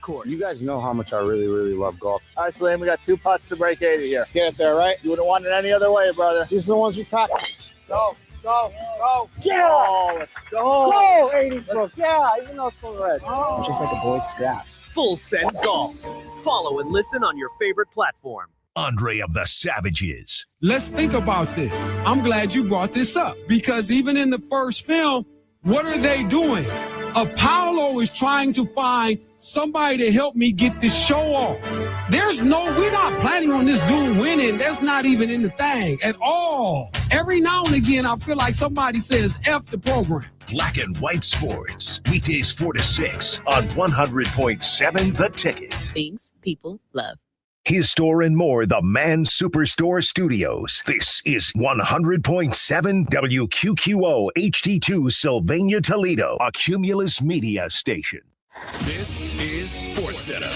course. You guys know how much I really, really love golf. All right, Salim, we got 2 putts to break 80 here. Get it there, right? You wouldn't want it any other way, brother. These are the ones we practice. Go. Yeah! Oh, let's go. Let's go! 80 stroke. Yeah, even though it's for the Reds. It's just like a boy's scrap. Full Send Golf. Follow and listen on your favorite platform. Andre of the Savages. Let's think about this. I'm glad you brought this up because even in the first film, what are they doing? Apollo is trying to find somebody to help me get this show off. We're not planning on this dude winning. That's not even in the thing at all. Every now and again, I feel like somebody says F the program. Black and White Sports. Weekdays 4 to 6 on 100.7 The Ticket. Things people love. His Store and More, the Man Superstore Studios. This is 100.7 WQQO HD2 Sylvania, Toledo, a Cumulus media station. This is SportsCenter.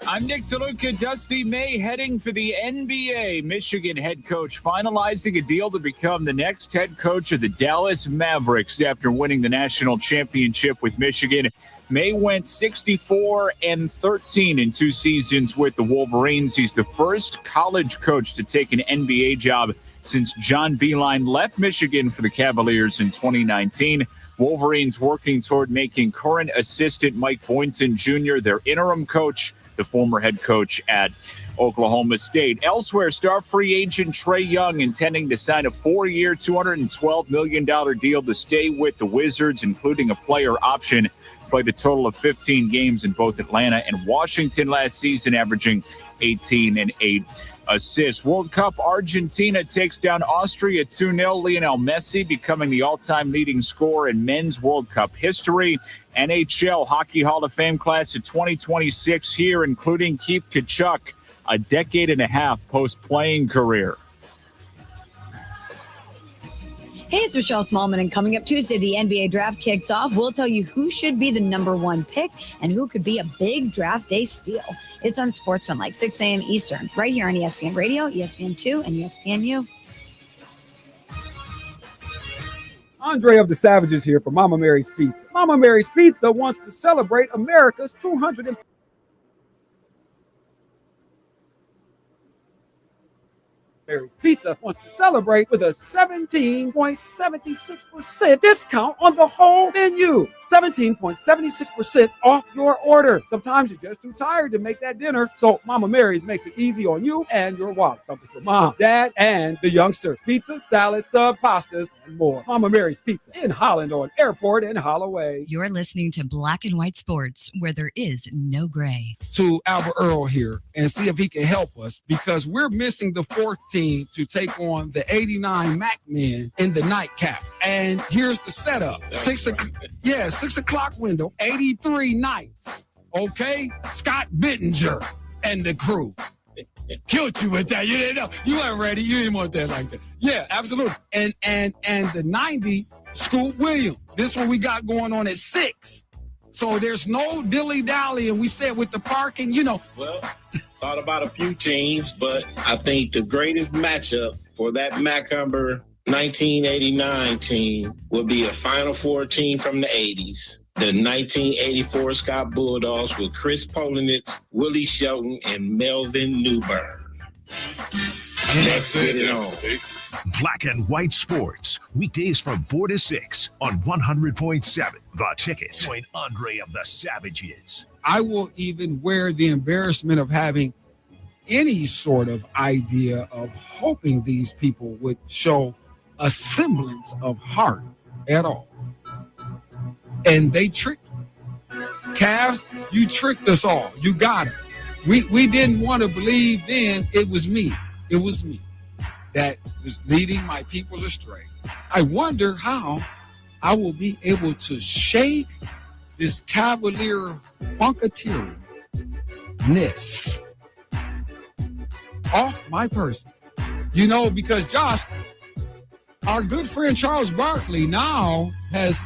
I'm Nick DeLuca. Dusty May heading for the NBA. Michigan head coach finalizing a deal to become the next head coach of the Dallas Mavericks after winning the national championship with Michigan. May went 64-13 in 2 seasons with the Wolverines. He's the first college coach to take an NBA job since John Beilein left Michigan for the Cavaliers in 2019. Wolverines working toward making current assistant Mike Boynton Jr. their interim coach, the former head coach at Oklahoma State. Elsewhere, star free agent Trae Young intending to sign a 4-year, $212 million deal to stay with the Wizards, including a player option. Played a total of 15 games in both Atlanta and Washington last season, averaging 18 and 8 assists. World Cup, Argentina takes down Austria 2-0. Lionel Messi becoming the all-time leading scorer in men's World Cup history. NHL Hockey Hall of Fame class of 2026 here, including Keith Tkachuk, a decade and a half post-playing career. Hey, it's Michelle Smallman, and coming up Tuesday, the NBA draft kicks off. We'll tell you who should be the number 1 pick and who could be a big draft day steal. It's on SportsFun, like 6 a.m. Eastern, right here on ESPN Radio, ESPN2, and ESPNU. Andre of the Savages here for Mama Mary's Pizza. Mama Mary's Pizza wants to celebrate America's 200th Mary's Pizza wants to celebrate with a 17.76% discount on the whole menu. 17.76% off your order. Sometimes you're just too tired to make that dinner, so Mama Mary's makes it easy on you and your wallet. Something for mom, dad, and the youngsters. Pizza, salad, sub, pastas, and more. Mama Mary's Pizza in Holland on Airport and Holloway. You're listening to Black and White Sports, where there is no gray. To Albert Earl here and see if he can help us because we're missing the 4th team to take on the 89 Mac men in the nightcap. And here's the setup. 6 o'clock window, 83 Knights. Okay? Scott Bittinger and the crew. Killed you with that. You didn't know. You weren't ready. You didn't want that like that. Yeah, absolutely. And the 90 Scoot Williams. This one we got going on at 6. So there's no dilly-dally, and we said with the parking, Well, thought about a few teams, but I think the greatest matchup for that Macumber 1989 team would be a Final Four team from the 80s. The 1984 Scott Bulldogs with Chris Polinitz, Willie Shelton, and Melvin Newbern. Let's get it on. Black and White Sports. Weekdays from 4 to 6 on 100.7 The Ticket. Join Andre of the Savages. I will even wear the embarrassment of having any sort of idea of hoping these people would show a semblance of heart at all. And they tricked me. Cavs, you tricked us all. You got it. We didn't want to believe then it was me. It was me that was leading my people astray. I wonder how I will be able to shake this Cavalier Funketeer-ness off my person. Because Josh, our good friend Charles Barkley now has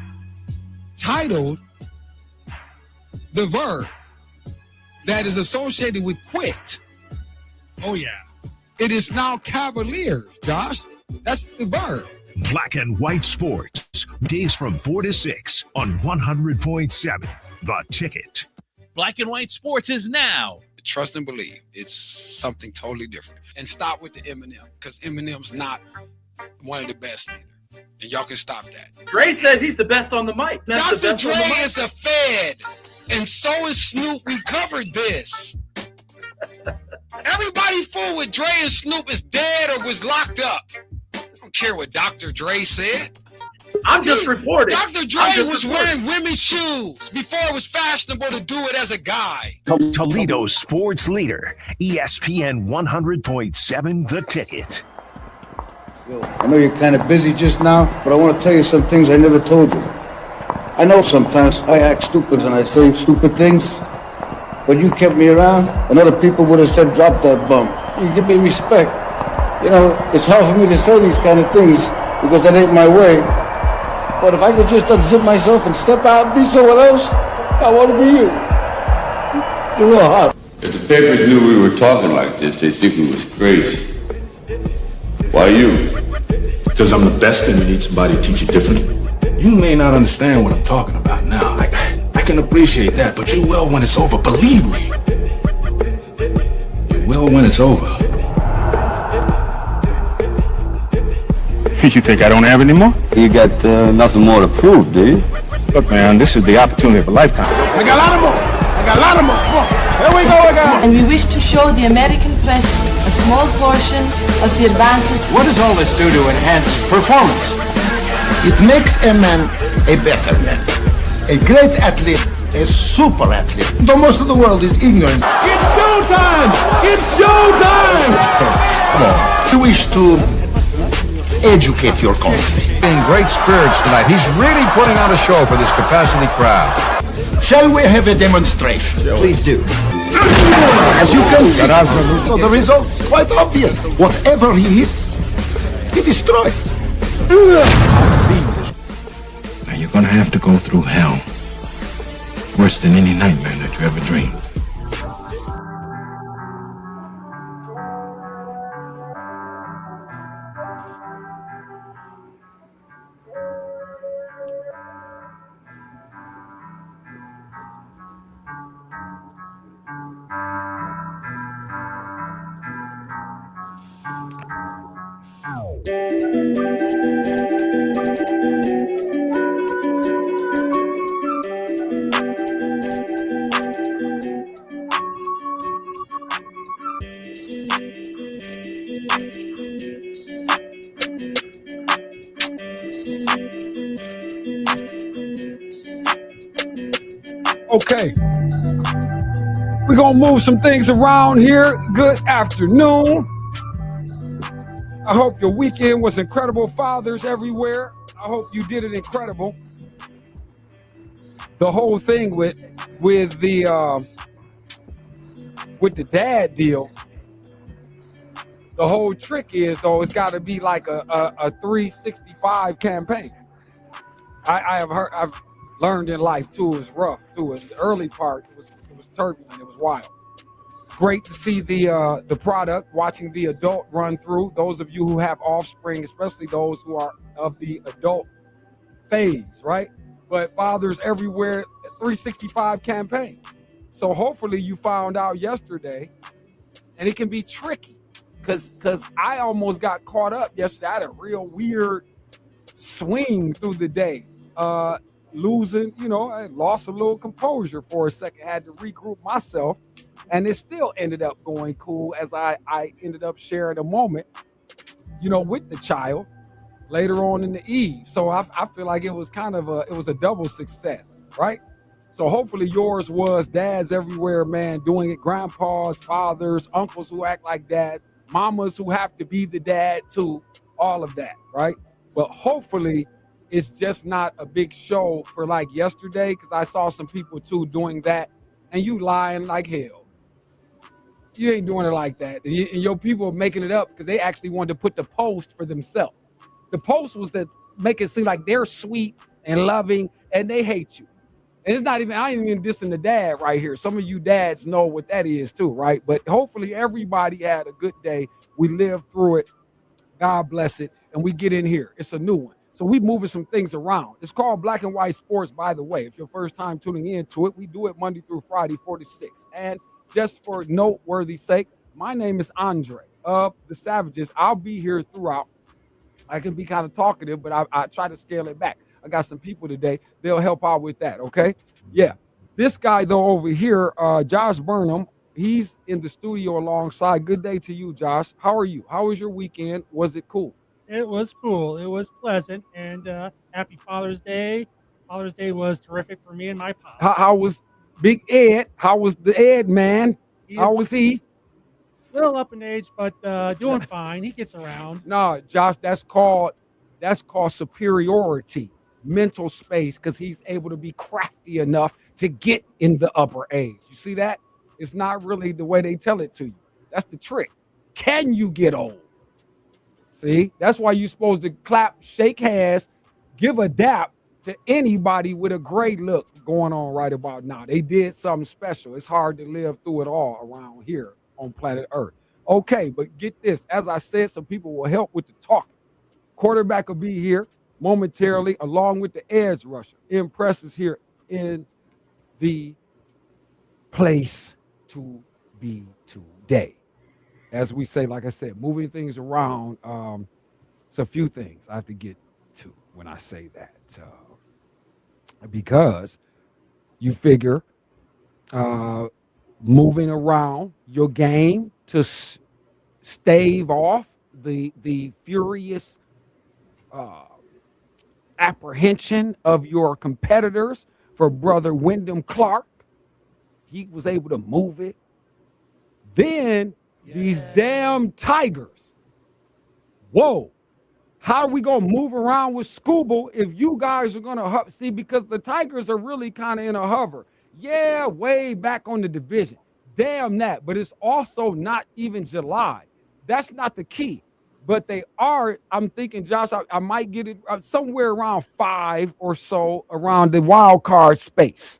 titled the verb that is associated with quit. Oh, yeah. It is now Cavaliers, Josh. That's the verb. Black and White Sports. Days from 4 to 6 on 100.7 The Ticket. Black and White Sports is now. Trust and believe. It's something totally different. And stop with the Eminem, because Eminem's not one of the best either. And y'all can stop that. Dre says he's the best on the mic. That's Dr. Dre is a Fed, and so is Snoop. We covered this. Everybody fool with Dre and Snoop is dead or was locked up. I don't care what Dr. Dre said. I'm just reporting. Dr. Dre was wearing women's shoes before it was fashionable to do it as a guy. Toledo's sports leader, ESPN 100.7 The Ticket. I know you're kind of busy just now, but I want to tell you some things I never told you. I know sometimes I act stupid and I say stupid things, but you kept me around, and other people would have said, drop that bum. You give me respect. You know, it's hard for me to say these kind of things because that ain't my way. But if I could just unzip myself and step out and be someone else, I want to be you. You're real hot. If the papers knew we were talking like this, they'd think we was crazy. Why you? Because I'm the best and you need somebody to teach you different. You may not understand what I'm talking about now. I can appreciate that, but you will when it's over. Believe me. You will when it's over. You think I don't have any more? You got nothing more to prove, do you? Look, man, this is the opportunity of a lifetime. I got a lot of more. Come on. Here we go again. And we wish to show the American press a small portion of the advances. What does all this do to enhance performance? It makes a man a better man. A great athlete, a super athlete. Though most of the world is ignorant. It's showtime! It's showtime! Come on. You wish to educate your country. In great spirits tonight. He's really putting on a show for this capacity crowd. Shall we have a demonstration? Please do. As you can see, the result's quite obvious. Whatever he hits, he destroys. Now you're gonna have to go through hell. Worse than any nightmare that you ever dreamed. Okay. We're going to move some things around here. Good afternoon. I hope your weekend was incredible. Fathers everywhere, I hope you did it incredible. The whole thing with the dad deal, the whole trick is, though, it's got to be like a 365 campaign. I've learned in life too, it was rough too. The early part it was turbulent, it was wild. It's great to see the product, watching the adult run through. Those of you who have offspring, especially those who are of the adult phase, right? But fathers everywhere, 365 campaign. So hopefully you found out yesterday, and it can be tricky because I almost got caught up yesterday. I had a real weird swing through the day. Losing, I lost a little composure for a second, had to regroup myself, and it still ended up going cool as I ended up sharing a moment, with the child later on in the eve. So I feel like it was a double success, right? So hopefully yours was. Dads everywhere, man, doing it. Grandpas, fathers, uncles who act like dads, mamas who have to be the dad too, all of that, right? But hopefully it's just not a big show for like yesterday, because I saw some people too doing that, and you lying like hell. You ain't doing it like that. And your people are making it up because they actually wanted to put the post for themselves. The post was to make it seem like they're sweet and loving, and they hate you. And it's not even, I ain't even dissing the dad right here. Some of you dads know what that is too, right? But hopefully everybody had a good day. We lived through it. God bless it. And we get in here. It's a new one. So we moving some things around. It's called Black and White Sports, by the way. If your first time tuning into it, we do it Monday through Friday, 4 to 6. And just for noteworthy sake, my name is Andre of the Savages. I'll be here throughout. I can be kind of talkative, but I try to scale it back. I got some people today. They'll help out with that, okay? Yeah. This guy, though, over here, Josh Burnham, he's in the studio alongside. Good day to you, Josh. How are you? How was your weekend? Was it cool? It was cool. It was pleasant. And happy Father's Day. Father's Day was terrific for me and my pops. How was Big Ed? How was the Ed man? How was he? Little up in age, but doing fine. He gets around. No, Josh, that's called superiority, mental space, because he's able to be crafty enough to get in the upper age. You see that? It's not really the way they tell it to you. That's the trick. Can you get old? See, that's why you're supposed to clap, shake hands, give a dap to anybody with a great look going on right about now. They did something special. It's hard to live through it all around here on planet Earth. Okay, but get this. As I said, some people will help with the talking. Quarterback will be here momentarily, along with the edge rusher. Impress is here in the place to be today. As we say, like I said, moving things around. It's a few things I have to get to when I say that. Because you figure moving around your game to stave off the furious apprehension of your competitors. For brother Wyndham Clark, he was able to move it. Then these damn Tigers. Whoa. How are we going to move around with Skubal if you guys are going to see, because the Tigers are really kind of in a hover. Yeah, way back on the division. Damn that. But it's also not even July. That's not the key. But they are, I'm thinking, Josh, I might get it somewhere around 5 or so around the wild card space.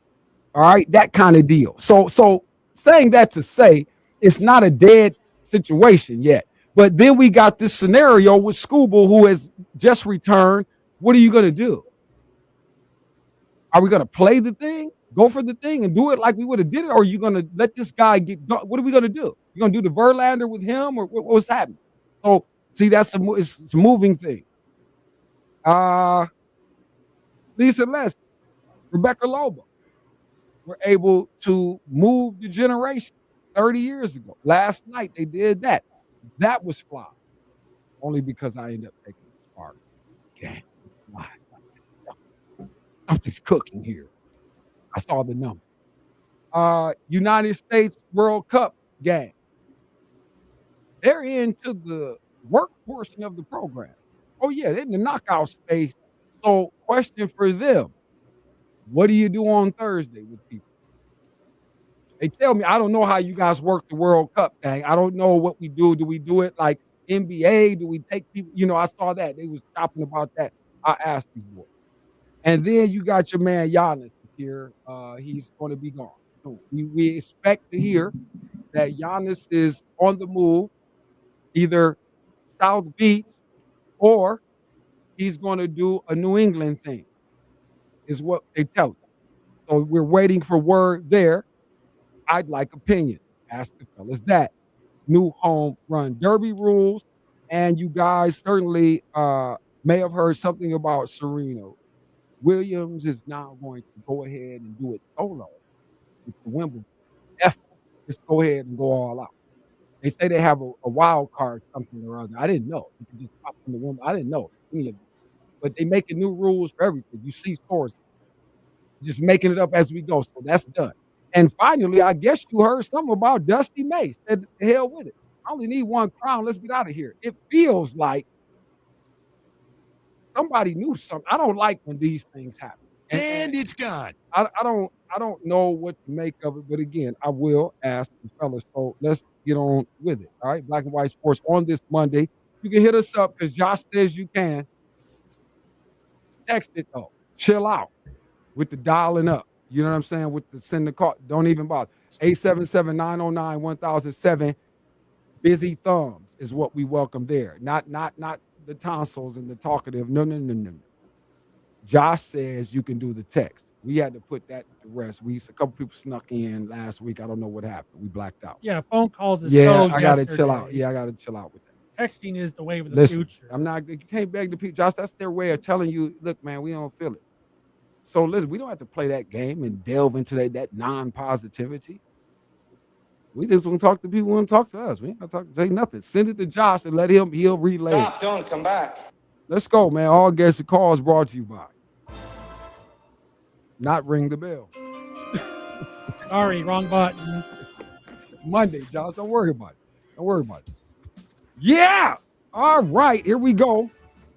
All right, that kind of deal. So saying that to say it's not a dead situation yet. But then we got this scenario with Skubal, who has just returned. What are you going to do? Are we going to play the thing, go for the thing, and do it like we would have did it? Or are you going to let this guy get, what are we going to do? You going to do the Verlander with him, or what's happening? So, see, it's a moving thing. Lisa Leslie, Rebecca Lobo were able to move the generation 30 years ago. Last night, they did that. That was flop. Only because I ended up taking the spark. Okay. Something's cooking here. I saw the number. United States World Cup game. They're into the work portion of the program. Oh, yeah, they're in the knockout space. So, question for them. What do you do on Thursday with people? They tell me, I don't know how you guys work the World Cup thing. I don't know what we do. Do we do it like NBA? Do we take people? You know, I saw that. They was talking about that. I asked these boys. And then you got your man Giannis here. He's going to be gone. So we expect to hear that Giannis is on the move, either South Beach or he's going to do a New England thing, is what they tell us. So we're waiting for word there. I'd like opinion. Ask the fellas that. New home run derby rules. And you guys certainly may have heard something about Serena. Williams is now going to go ahead and do it solo with the Wimbledon. Just go ahead and go all out. They say they have a wild card, something or other. I didn't know. You can just pop in the Wimbledon. I didn't know any of this. But they making new rules for everything. You see stores just making it up as we go. So that's done. And finally, I guess you heard something about Dusty May. Said the hell with it. I only need one crown. Let's get out of here. It feels like somebody knew something. I don't like when these things happen. And it's gone. I don't know what to make of it. But again, I will ask the fellas. So let's get on with it. All right. Black and White Sports on this Monday. You can hit us up because Josh says you can. Text it though. Chill out with the dialing up. You know what I'm saying? With the send the call. Don't even bother. 877-909-1007. Busy thumbs is what we welcome there. Not the tonsils and the talkative. No. Josh says you can do the text. We had to put that to rest. A couple people snuck in last week. I don't know what happened. We blacked out. Yeah, phone calls is Yeah, so I gotta yesterday. chill out. Yeah, I gotta chill out with that. Texting is the wave of the Listen, future. I'm not. You can't beg the people, Josh. That's their way of telling you, look, man, we don't feel it. So listen, we don't have to play that game and delve into that non-positivity. We just want to talk to people who want to talk to us. We ain't gonna say nothing. Send it to Josh and he'll relay. Stop, don't come back. Let's go, man. All guests and calls brought to you by. Not ring the bell. Sorry, wrong button. It's Monday, Josh. Don't worry about it. Yeah. All right, here we go.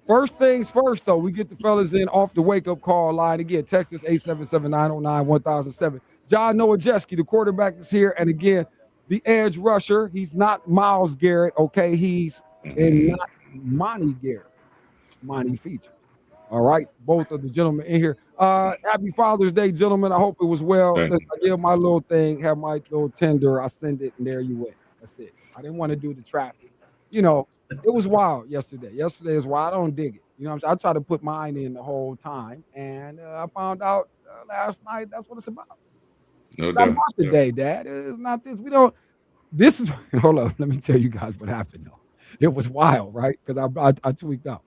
First things first, though, we get the fellas in off the wake-up call line. Again, text us 877-909-1007. John Nowajeski, the quarterback, is here. And again, the edge rusher, he's not Myles Garrett, okay? He's not Monty Garrett. Monty Features. All right, both of the gentlemen in here. Happy Father's Day, gentlemen. I hope it was well. I did my little thing, have my little tender. I send it, and there you went. That's it. I didn't want to do the traffic. You know, it was wild yesterday. Yesterday is wild. I don't dig it. You know what I'm saying? I try to put mine in the whole time, and I found out last night that's what it's about. No It's doubt. not about today, Dad. It's not this. We don't. This is. Hold on. Let me tell you guys what happened, though. It was wild, right? Because I tweaked out.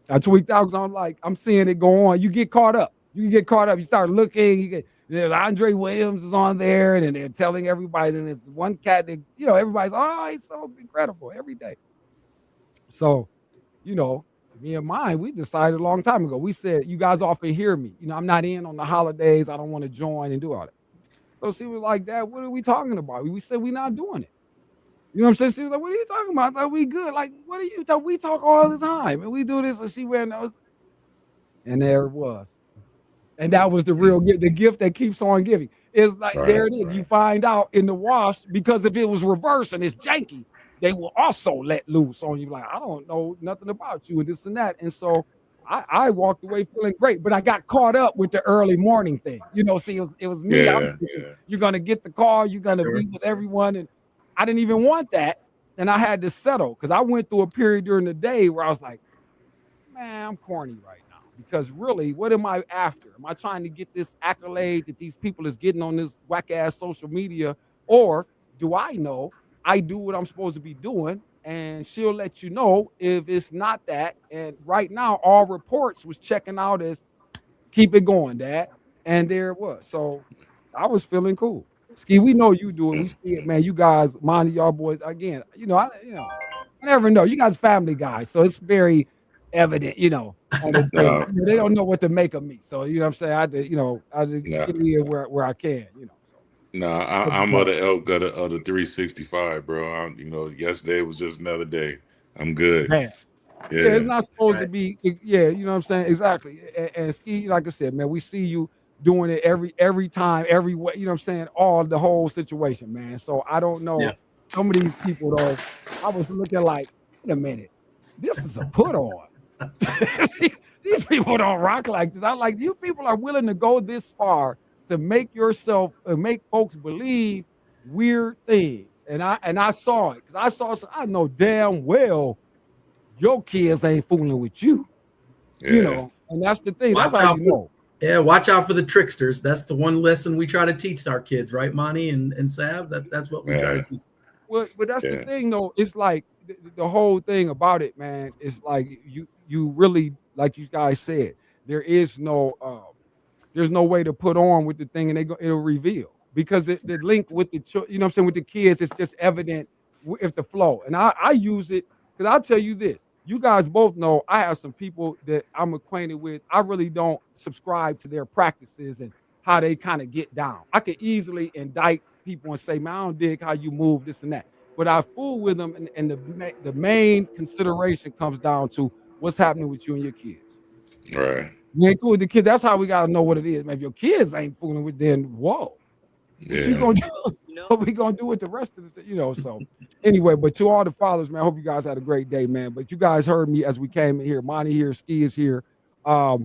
I tweaked out because I'm seeing it go on. You get caught up. You start looking. Andre Williams is on there, and then they're telling everybody. And there's one cat that, everybody's, he's so incredible every day. So, me and mine, we decided a long time ago. We said, you guys often hear me. I'm not in on the holidays. I don't want to join and do all that. So she was like, Dad, what are we talking about? We said we're not doing it. You know what I'm saying? She was like, what are you talking about? I thought we good. Like, what are you talking? We talk all the time. And we do this. And she went, and there it was. And that was the real gift, the gift that keeps on giving. It's like, there it is. Right. You find out in the wash, because if it was reverse and it's janky, they will also let loose on you. Like, I don't know nothing about you and this and that. And so I walked away feeling great, but I got caught up with the early morning thing. See, it was me. You're going to get the call. You're going to be with everyone. And I didn't even want that. And I had to settle because I went through a period during the day where I was like, man, I'm corny right now. Because really, what am I after? Am I trying to get this accolade that these people is getting on this whack-ass social media? Or do I know I do what I'm supposed to be doing? And she'll let you know if it's not that. And right now, all reports was checking out as keep it going, Dad. And there it was. So I was feeling cool. Ski, we know you do it. We see it, man. You guys, Monty, y'all boys, again, I never know. You guys family guys. So it's very evident, They don't know what to make of me. So, you know what I'm saying? I just get in where I can, No, I'm of the elk of the 365, bro. Yesterday was just another day. I'm good. Man. Yeah, it's not supposed to be. Yeah, you know what I'm saying? Exactly. And Ski, like I said, man, we see you doing it every time, every way. You know what I'm saying? The whole situation, man. So I don't know. Yeah. Some of these people, though, I was looking like, wait a minute, this is a put on. These people don't rock like this. I like you people are willing to go this far to make folks believe weird things. And I saw it because I know damn well your kids ain't fooling with you. Yeah. And that's the thing. That's how you know. Yeah, watch out for the tricksters. That's the one lesson we try to teach our kids, right, Monty and Sav? That's what we try to teach. Well, but that's the thing, though. It's like the whole thing about it, man. It's like you really, like you guys said, there's no way to put on with the thing, and it'll reveal because the link with with the kids, it's just evident if the flow. And I use it because I'll tell you this. You guys both know I have some people that I'm acquainted with. I really don't subscribe to their practices and how they kind of get down. I could easily indict people and say, man, I don't dig how you move, this and that. But I fool with them, and the main consideration comes down to what's happening with you and your kids. Right. You ain't cool with the kids. That's how we got to know what it is. Man, if your kids ain't fooling with, then whoa. Yeah. What we gonna do with the rest of this, so anyway, but to all the fathers, man, I hope you guys had a great day, man. But you guys heard me as we came in here. Monty here, Ski is here. A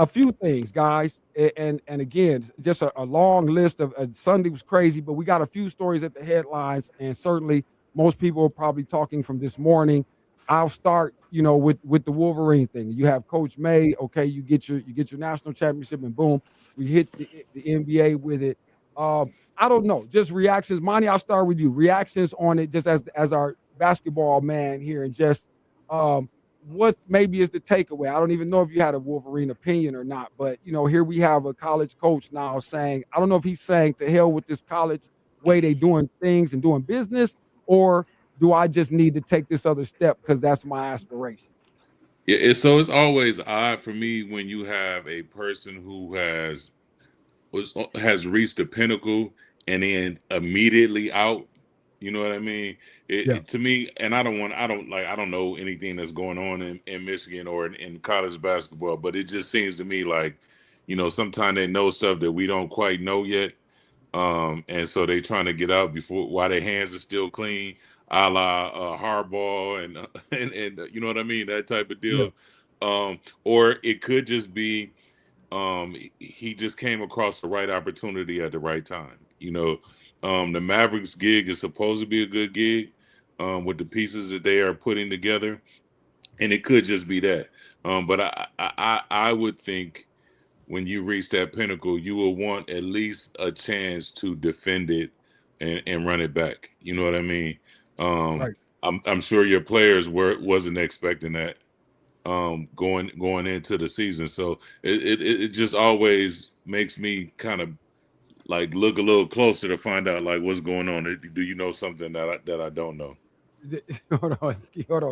few things, guys, and again, just a long list of Sunday was crazy, but we got a few stories at the headlines, and certainly most people are probably talking from this morning. I'll start, with the Wolverine thing. You have Coach May. Okay, you get your national championship, and boom, we hit the NBA with it. I don't know, just reactions. Monty, I'll start with you. Reactions on it, just as our basketball man here, and just what maybe is the takeaway. I don't even know if you had a Wolverine opinion or not, but here we have a college coach now saying, I don't know if he's saying to hell with this college way they doing things and doing business, or do I just need to take this other step because that's my aspiration? Yeah, it's always odd for me when you have a person who has reached the pinnacle and then immediately out. You know what I mean? To me, and I don't know anything that's going on in Michigan or in college basketball, but it just seems to me like, sometimes they know stuff that we don't quite know yet. And so they trying to get out while their hands are still clean, a la hardball and you know what I mean, that type of deal. Or it could just be he just came across the right opportunity at the right time. The Mavericks gig is supposed to be a good gig with the pieces that they are putting together, and it could just be that. But I would think when you reach that pinnacle, you will want at least a chance to defend it and run it back. You know what I mean? Right. I'm sure your players wasn't expecting that going into the season. So it just always makes me kind of like look a little closer to find out like what's going on. Do you know something that I don't know? Hold on.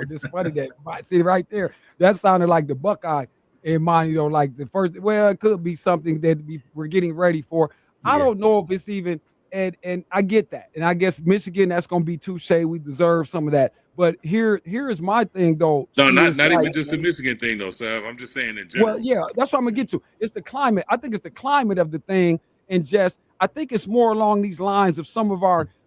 This funny that see right there. That sounded like the Buckeye in mind. Like the first. Well, it could be something that we're getting ready for. I don't know if it's even. And I get that. And I guess Michigan, that's going to be touche. We deserve some of that. But here is my thing, though. No, not even just the Michigan thing, though, Sav. I'm just saying in general. Well, yeah, that's what I'm going to get to. It's the climate. I think it's the climate of the thing. And I think it's more along these lines of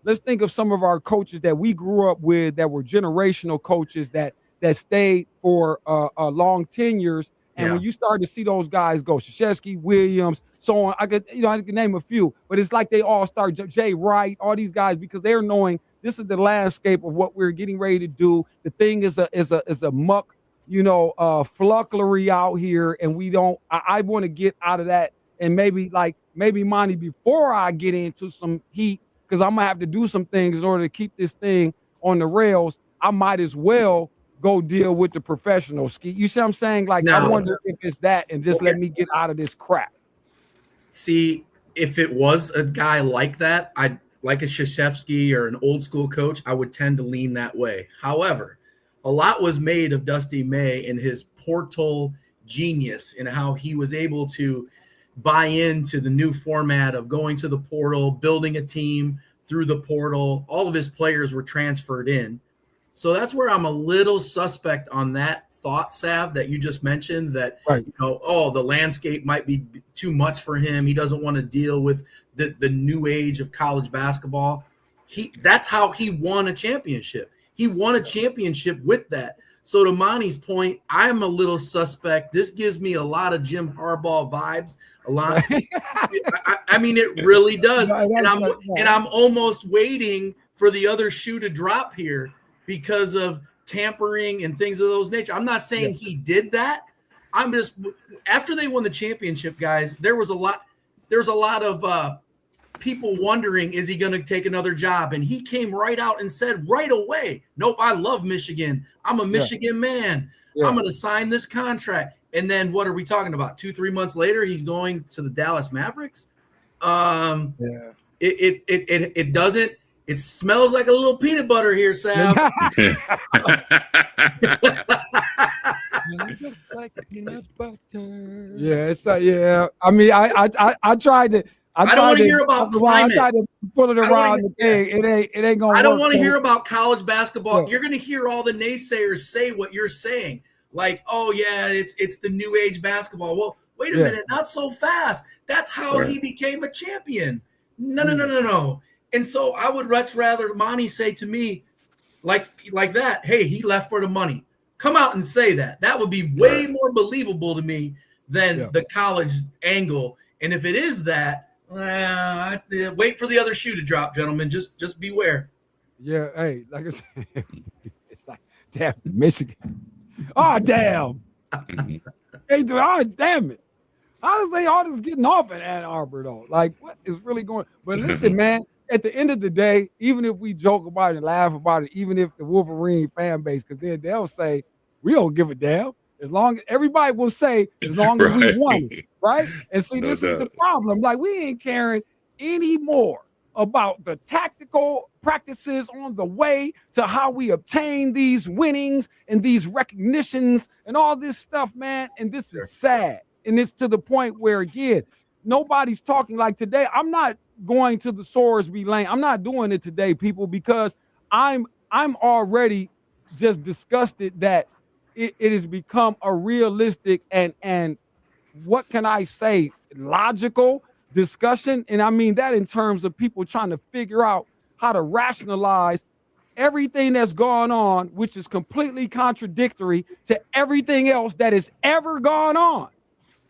let's think of some of our coaches that we grew up with that were generational coaches that stayed for long tenures. And when you start to see those guys go, Krzyzewski, Williams, so on, I could name a few, but it's like they all start, Jay Wright, all these guys, because they're knowing this is the landscape of what we're getting ready to do. The thing is a muck, fluckery out here, and we don't. I want to get out of that, and maybe Monty, before I get into some heat, because I'm gonna have to do some things in order to keep this thing on the rails. I might as well go deal with the professional ski. You see what I'm saying? Like, I wonder if it's that, and just let me get out of this crap. See, if it was a guy like that, I'd like a Krzyzewski or an old school coach, I would tend to lean that way. However, a lot was made of Dusty May and his portal genius and how he was able to buy into the new format of going to the portal, building a team through the portal. All of his players were transferred in. So that's where I'm a little suspect on that thought, Sav, that you just mentioned, that, the landscape might be too much for him. He doesn't want to deal with the new age of college basketball. That's how he won a championship. He won a championship with that. So to Monty's point, I'm a little suspect. This gives me a lot of Jim Harbaugh vibes. A lot. I mean, it really does. And I'm almost waiting for the other shoe to drop here because of tampering and things of those nature. I'm not saying he did that. I'm just, after they won the championship, guys, there's a lot of people wondering, is he going to take another job? And he came right out and said right away, nope, I love Michigan. I'm a Michigan man. I'm going to sign this contract. And then what are we talking about? 2-3 months later, he's going to the Dallas Mavericks. It doesn't. It smells like a little peanut butter here, Sam. Just like peanut butter. Yeah. I mean, I tried to. I don't want to hear about climate. I tried to pull it around the thing. It ain't gonna. I don't want to hear about college basketball. You're gonna hear all the naysayers say what you're saying, like, "Oh yeah, it's the new age basketball." Well, wait a minute, not so fast. That's how he became a champion. No. And so I would much rather Monty say to me, like that, hey, he left for the money. Come out and say that. That would be way more believable to me than the college angle. And if it is that, wait for the other shoe to drop, gentlemen. Just beware. Yeah, hey, like I said, it's like Damn, Michigan. Oh, damn. Hey, dude, oh, damn it. How does they all just getting off in Ann Arbor, though? Like, what is really going on? But listen, man, at the end of the day, even if we joke about it and laugh about it, even if the Wolverine fan base, because then they'll say, we don't give a damn. As long as everybody will say, as long as we won it, right? And see, this is the problem. Like, we ain't caring anymore about the tactical practices on the way to how we obtain these winnings and these recognitions and all this stuff, man. And this is sad. And it's to the point where, again, nobody's talking like today. I'm not going to the Sorsby lane. I'm not doing it today, people, because I'm already just disgusted that it has become a realistic and what can I say, logical discussion. And I mean that in terms of people trying to figure out how to rationalize everything that's gone on, which is completely contradictory to everything else that has ever gone on.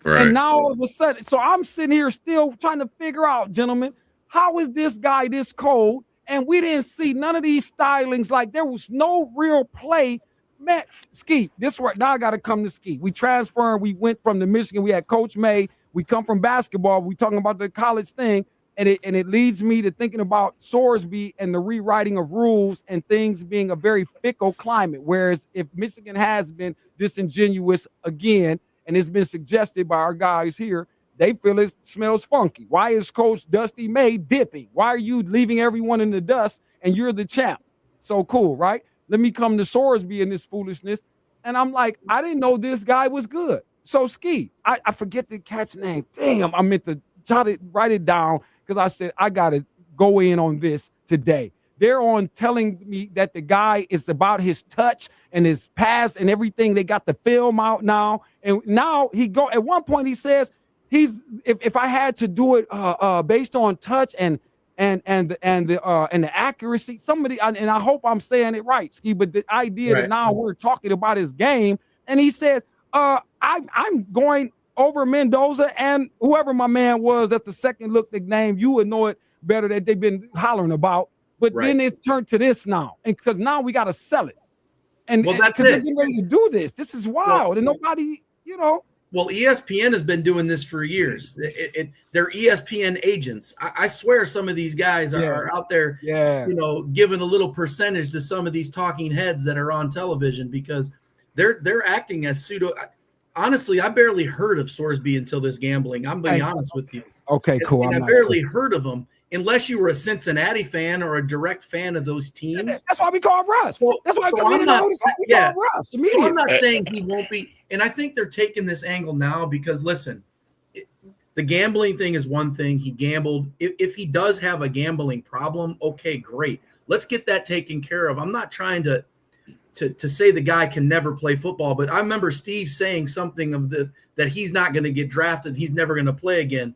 Right. And now all of a sudden, so I'm sitting here still trying to figure out, gentlemen, how is this guy this cold? And we didn't see none of these stylings. Like, there was no real play. Man, Ski, this right now I got to come to Ski. We transferred. We went from the Michigan. We had Coach May. We come from basketball. We talking about the college thing. And it leads me to thinking about Sorsby and the rewriting of rules and things being a very fickle climate. Whereas if Michigan has been disingenuous again, and it's been suggested by our guys here, they feel it smells funky. Why is Coach Dusty May dipping? Why are you leaving everyone in the dust and you're the champ? So cool, right? Let me come to Sorsby in this foolishness. And I'm like, I didn't know this guy was good. So Ski, I forget the cat's name. Damn, I meant to write it down because I said, I got to go in on this today. They're on telling me that the guy is about his touch and his pass and everything. They got the film out now. And now at one point he says, if I had to do it based on touch and the accuracy, and I hope I'm saying it right, Ski, but the idea that now we're talking about his game, and he says, I'm going over Mendoza and whoever my man was, that's the second look nickname, you would know it better, that they've been hollering about. But then it's turned to this now, and because now we got to sell it. And that's it. They're getting ready to do this. This is wild, and nobody, Well, ESPN has been doing this for years. They're ESPN agents. I swear some of these guys are out there, giving a little percentage to some of these talking heads that are on television because they're acting as pseudo. Honestly, I barely heard of Sorsby until this gambling. I'm being honest with you. Okay, cool. And I barely heard of him unless you were a Cincinnati fan or a direct fan of those teams. That's why we call Russ. That's why I'm not Russ. So I'm not saying he won't be. And I think they're taking this angle now because, listen, the gambling thing is one thing. He gambled. If he does have a gambling problem, okay, great. Let's get that taken care of. I'm not trying to say the guy can never play football, but I remember Steve saying something of that he's not going to get drafted. He's never going to play again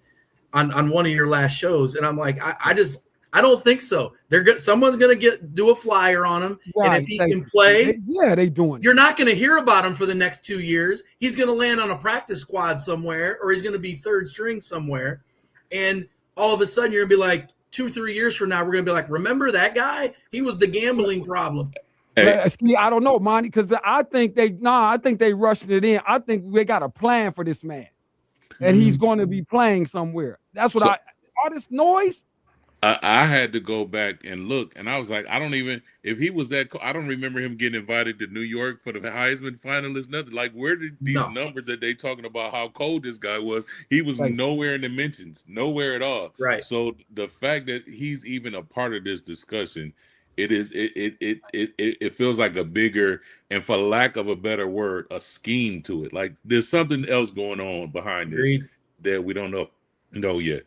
on one of your last shows. And I'm like, I don't think so. Someone's going to do a flyer on him. Right. And if he can play, they doing it. You're not going to hear about him for the next 2 years. He's going to land on a practice squad somewhere, or he's going to be third string somewhere. And all of a sudden you're going to be like 2-3 years from now, we're going to be like, remember that guy? He was the gambling problem. I don't know, Monty, because I think they rushed it in. I think they got a plan for this man, and he's going to be playing somewhere. That's what all this noise. I had to go back and look, and I was like, I don't even, if he was that, I don't remember him getting invited to New York for the Heisman finalists, nothing. Like, where did these numbers that they talking about how cold this guy was? He was nowhere in the mentions, nowhere at all. Right. So the fact that he's even a part of this discussion, it feels like a bigger, and for lack of a better word, a scheme to it. Like there's something else going on behind this that we don't know yet.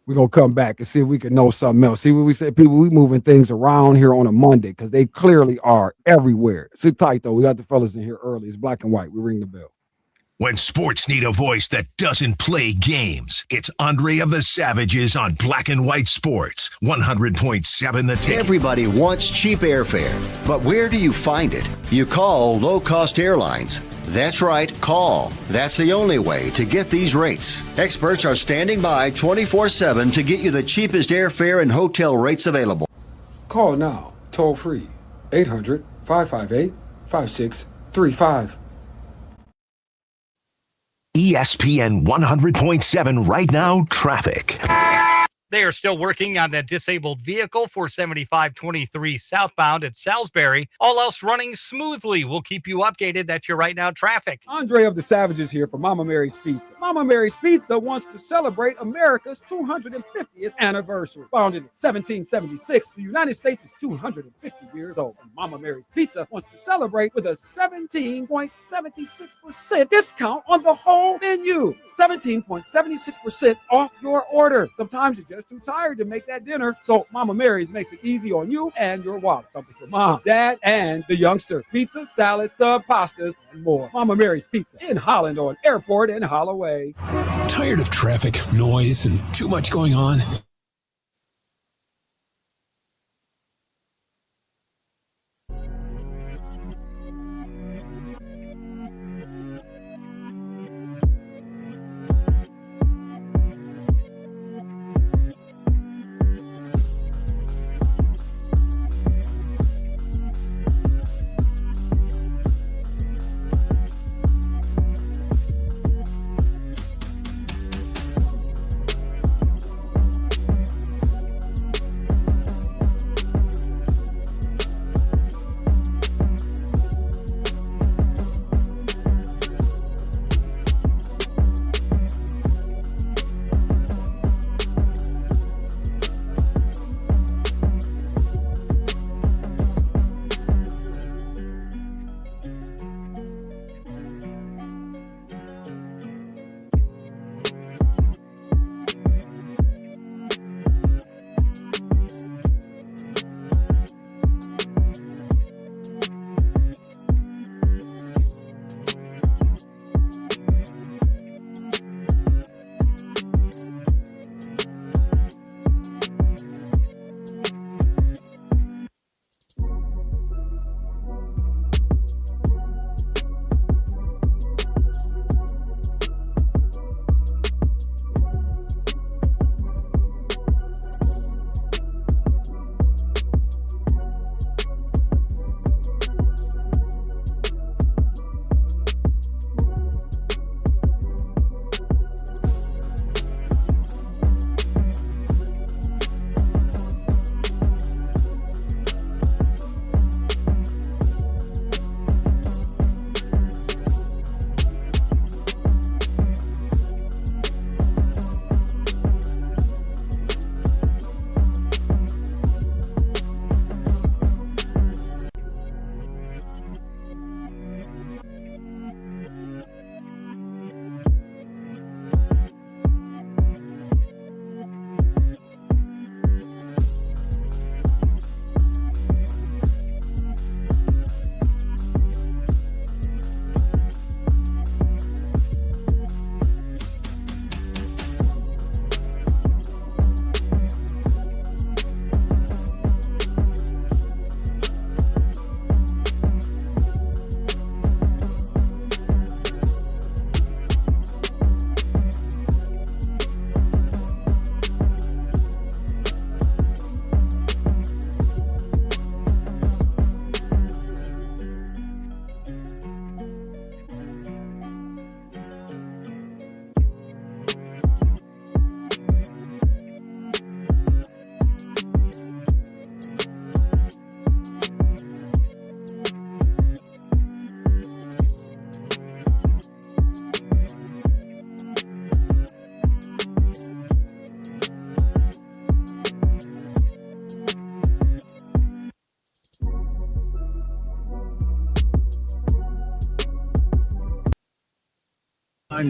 We're going to come back and see if we can know something else. See what we say, people, we moving things around here on a Monday because they clearly are everywhere. Sit tight, though. We got the fellas in here early. It's black and white. We ring the bell. When sports need a voice that doesn't play games, it's Andre of the Savages on Black and White Sports, 100.7 The Ticket. Everybody wants cheap airfare, but where do you find it? You call low-cost airlines. That's right, call. That's the only way to get these rates. Experts are standing by 24/7 to get you the cheapest airfare and hotel rates available. Call now, toll free, 800 558-5635. ESPN 100.7 right now, traffic. They are still working on that disabled vehicle, 475-23 southbound at Salisbury. All else running smoothly. We'll keep you updated. That's your right now traffic. Andre of the Savages here for Mama Mary's Pizza. Mama Mary's Pizza wants to celebrate America's 250th anniversary. Founded in 1776, the United States is 250 years old. And Mama Mary's Pizza wants to celebrate with a 17.76% discount on the whole menu. 17.76% off your order. Sometimes you just too tired to make that dinner, so Mama Mary's makes it easy on you and your wallet. Something for mom, dad, and the youngsters. Pizza, salad, sub, pastas, and more. Mama Mary's Pizza in Holland on Airport and Holloway. Tired of traffic, noise, and too much going on?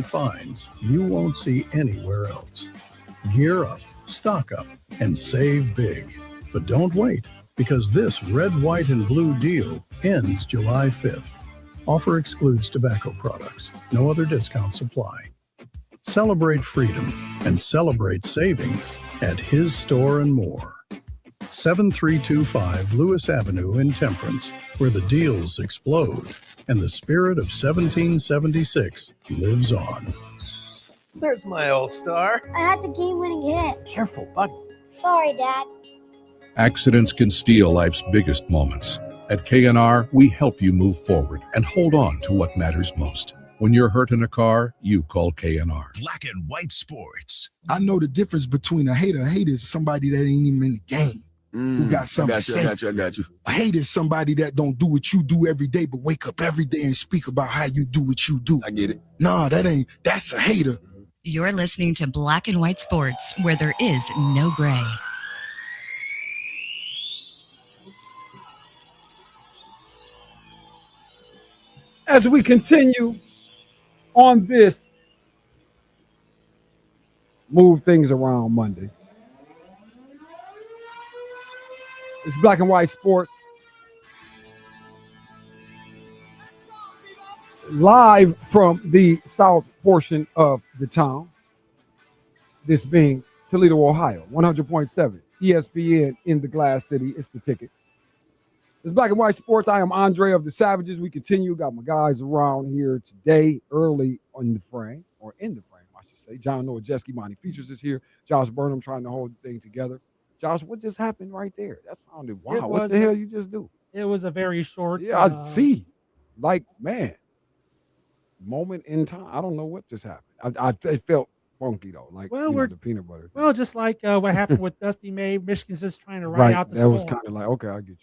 Finds you won't see anywhere else. Gear up, stock up, and save big. But don't wait, because this red, white, and blue deal ends July 5th. Offer excludes tobacco products. No other discounts apply. Celebrate freedom and celebrate savings at his store and more. 7325 Lewis Avenue in Temperance, where the deals explode and the spirit of 1776 lives on. There's my all-star. I had the game-winning hit. Careful, buddy. Sorry, Dad. Accidents can steal life's biggest moments. At KNR, we help you move forward and hold on to what matters most. When you're hurt in a car, you call KNR. Black and white sports. I know the difference between a hater. A hater is somebody that ain't even in the game. Who got something to say. I got you. A hater is somebody that don't do what you do every day, but wake up every day and speak about how you do what you do. I get it. Nah, that's a hater. You're listening to Black and White Sports, where there is no gray. As we continue on this Move Things Around Monday, it's Black and White Sports. Live from the south portion of the town, this being Toledo, Ohio, 100.7 ESPN in the Glass City. It's the ticket. It's Black and White Sports. I am Andre of the Savages. We continue. Got my guys around here today, early in the frame, I should say. John Nowajeski, Monty Features is here. Josh Burnham trying to hold the thing together. Josh, what just happened right there? That sounded wild. What the hell you just do? It was a very short. Yeah, I see. Like, man, moment in time. I don't know what just happened. It felt funky though, like the peanut butter. Well, just like what happened with Dusty May, Michigan's just trying to ride out the storm. That was kind of like, okay, I get you.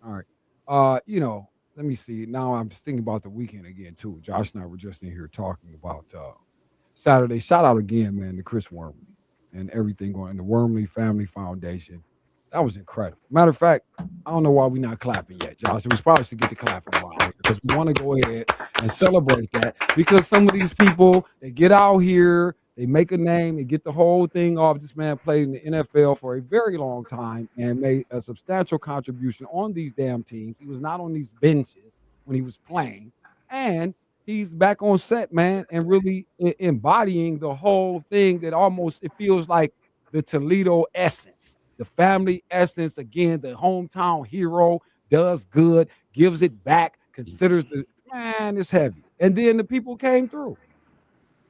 All right. Let me see. Now I'm just thinking about the weekend again too. Josh and I were just in here talking about Saturday. Shout out again, man, to Chris Wormley and everything going in the Wormley Family Foundation. That was incredible. Matter of fact, I don't know why we're not clapping yet, Josh. We probably should get the clapping about it because we want to go ahead and celebrate that, because some of these people, they get out here, they make a name, they get the whole thing off. This man played in the NFL for a very long time and made a substantial contribution on these damn teams. He was not on these benches when he was playing. And he's back on set, man, and really embodying the whole thing that almost, it feels like the Toledo essence. The family essence, again, the hometown hero, does good, gives it back, considers it's heavy. And then the people came through.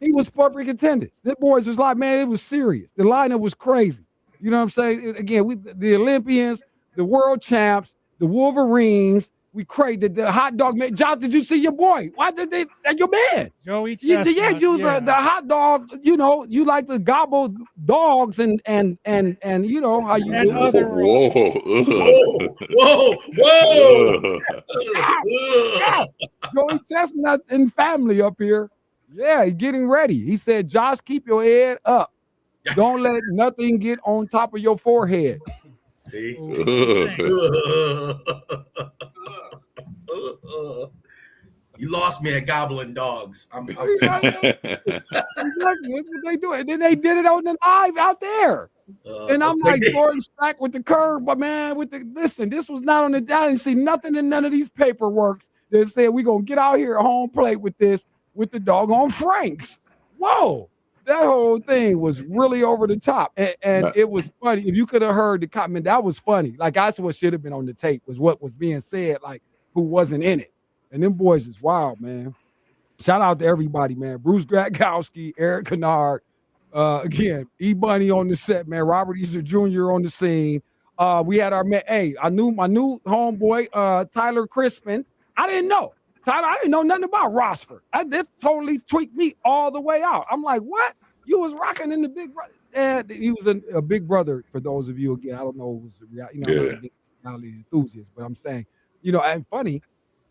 He was public attendance. The boys was like, man, it was serious. The lineup was crazy. You know what I'm saying? Again, the Olympians, the world champs, the Wolverines, we created the hot dog man. Josh, did you see your boy? Why did they? Your man, Joey. The hot dog. You know, you like to gobble dogs and you know how you do. Whoa. Joey Chestnut and family up here. Yeah, he's getting ready. He said, Josh, keep your head up. Don't let nothing get on top of your forehead. See? You lost me at gobbling dogs. Exactly. That's what they do. And then they did it on the live out there. And I'm like, Jordan Stack with the curve, but man, listen, this was not on the, I didn't see nothing in none of these paperworks that said we're going to get out here at home plate with this, with the doggone Franks. Whoa. That whole thing was really over the top. And it was funny. If you could have heard the comment, that was funny. Like, that's what should have been on the tape, was what was being said, like, who wasn't in it. And them boys is wild, man. Shout out to everybody, man. Bruce Gradkowski, Eric Kennard, again, E-Bunny on the set, man. Robert Easter Jr. on the scene. We had our man. Hey, I knew my new homeboy, Tyler Crispin. I didn't know. Tyler, I didn't know nothing about Rossford. That totally tweaked me all the way out. I'm like, what? You was rocking in the Big Brother. And he was a Big Brother, for those of you, again, I don't know, I'm not a big reality enthusiast, but I'm saying, and funny,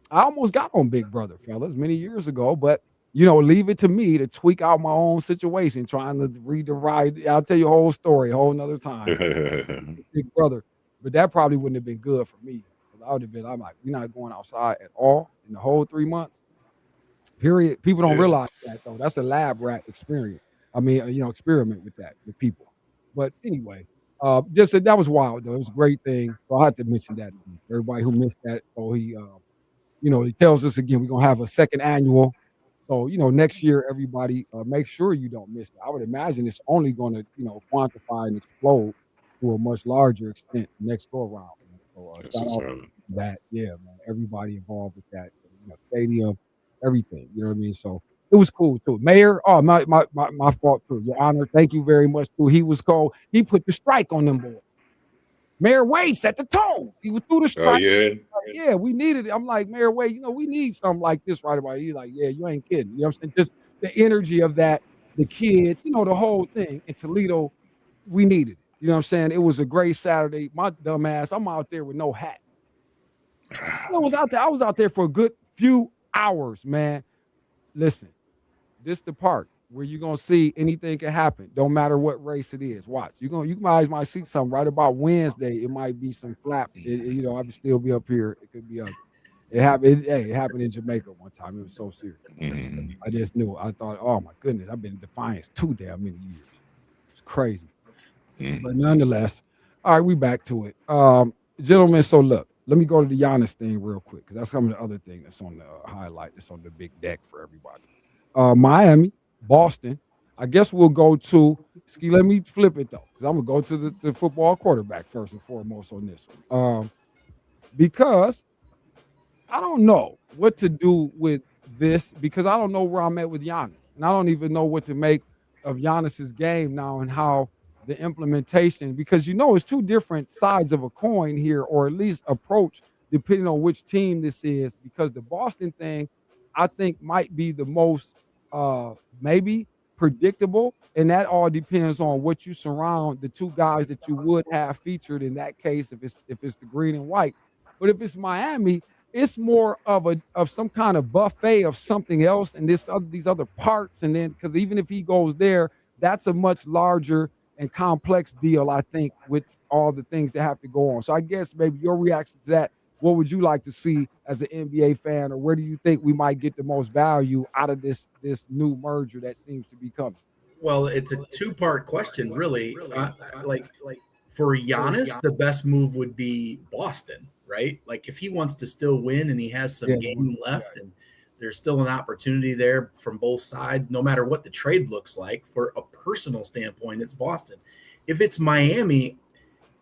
I almost got on Big Brother, fellas, many years ago, but, leave it to me to tweak out my own situation, trying to read the ride. I'll tell you a whole story, a whole nother time. Big Brother. But that probably wouldn't have been good for me. I would have been, I'm like, we're not going outside at all in the whole 3 months. Period. People don't realize that, though. That's a lab rat experience. I mean, experiment with that, with people. But anyway, that was wild, though. It was a great thing. So I had to mention that to everybody who missed that. So he, he tells us again, we're going to have a second annual. So, next year, everybody, make sure you don't miss it. I would imagine it's only going to, quantify and explode to a much larger extent next go around. So, shout out to that. Yeah, man. Everybody involved with that. Stadium, everything. You know what I mean? So it was cool too. Mayor, my fault too. Your Honor, thank you very much too. He was cold. He put the strike on them boys. Mayor Wade set the tone. He was through the strike. Oh, yeah. yeah, we needed it. I'm like, Mayor Way, we need something like this right about you. Like, yeah, you ain't kidding. You know what I'm saying? Just the energy of that, the kids, the whole thing in Toledo, we needed it. You know what I'm saying? It was a great Saturday. My dumb ass, I'm out there with no hat. I was out there for a good few hours, man. Listen, this the part where you're gonna see anything can happen. Don't matter what race it is. Watch. You might see something right about Wednesday. It might be some flap. I would still be up here. It could be up. It happened. It happened in Jamaica one time. It was so serious. I just knew. I thought, oh my goodness, I've been in Defiance too damn many years. It's crazy. But nonetheless, all right, we back to it. Gentlemen, so look, let me go to the Giannis thing real quick, because that's some of the other thing that's on the highlight, that's on the big deck for everybody. Miami, Boston. I guess we'll go to Ski. Let me flip it though, because I'm gonna go to the football quarterback first and foremost on this one. Because I don't know what to do with this, because I don't know where I'm at with Giannis, and I don't even know what to make of Giannis's game now and how the implementation, because it's two different sides of a coin here, or at least approach, depending on which team this is, because the Boston thing I think might be the most maybe predictable, and that all depends on what you surround the two guys that you would have featured in that case, if it's the green and white. But if it's Miami, it's more of some kind of buffet of something else, and these other parts, and then because even if he goes there, that's a much larger and complex deal, I think, with all the things that have to go on. So I guess maybe your reaction to that, what would you like to see as an NBA fan, or where do you think we might get the most value out of this new merger that seems to be coming? Well, it's a two-part question, really. Like for Giannis, the best move would be Boston, right? Like if he wants to still win and he has some game left, and there's still an opportunity there from both sides, no matter what the trade looks like. For a personal standpoint, it's Boston. If it's Miami,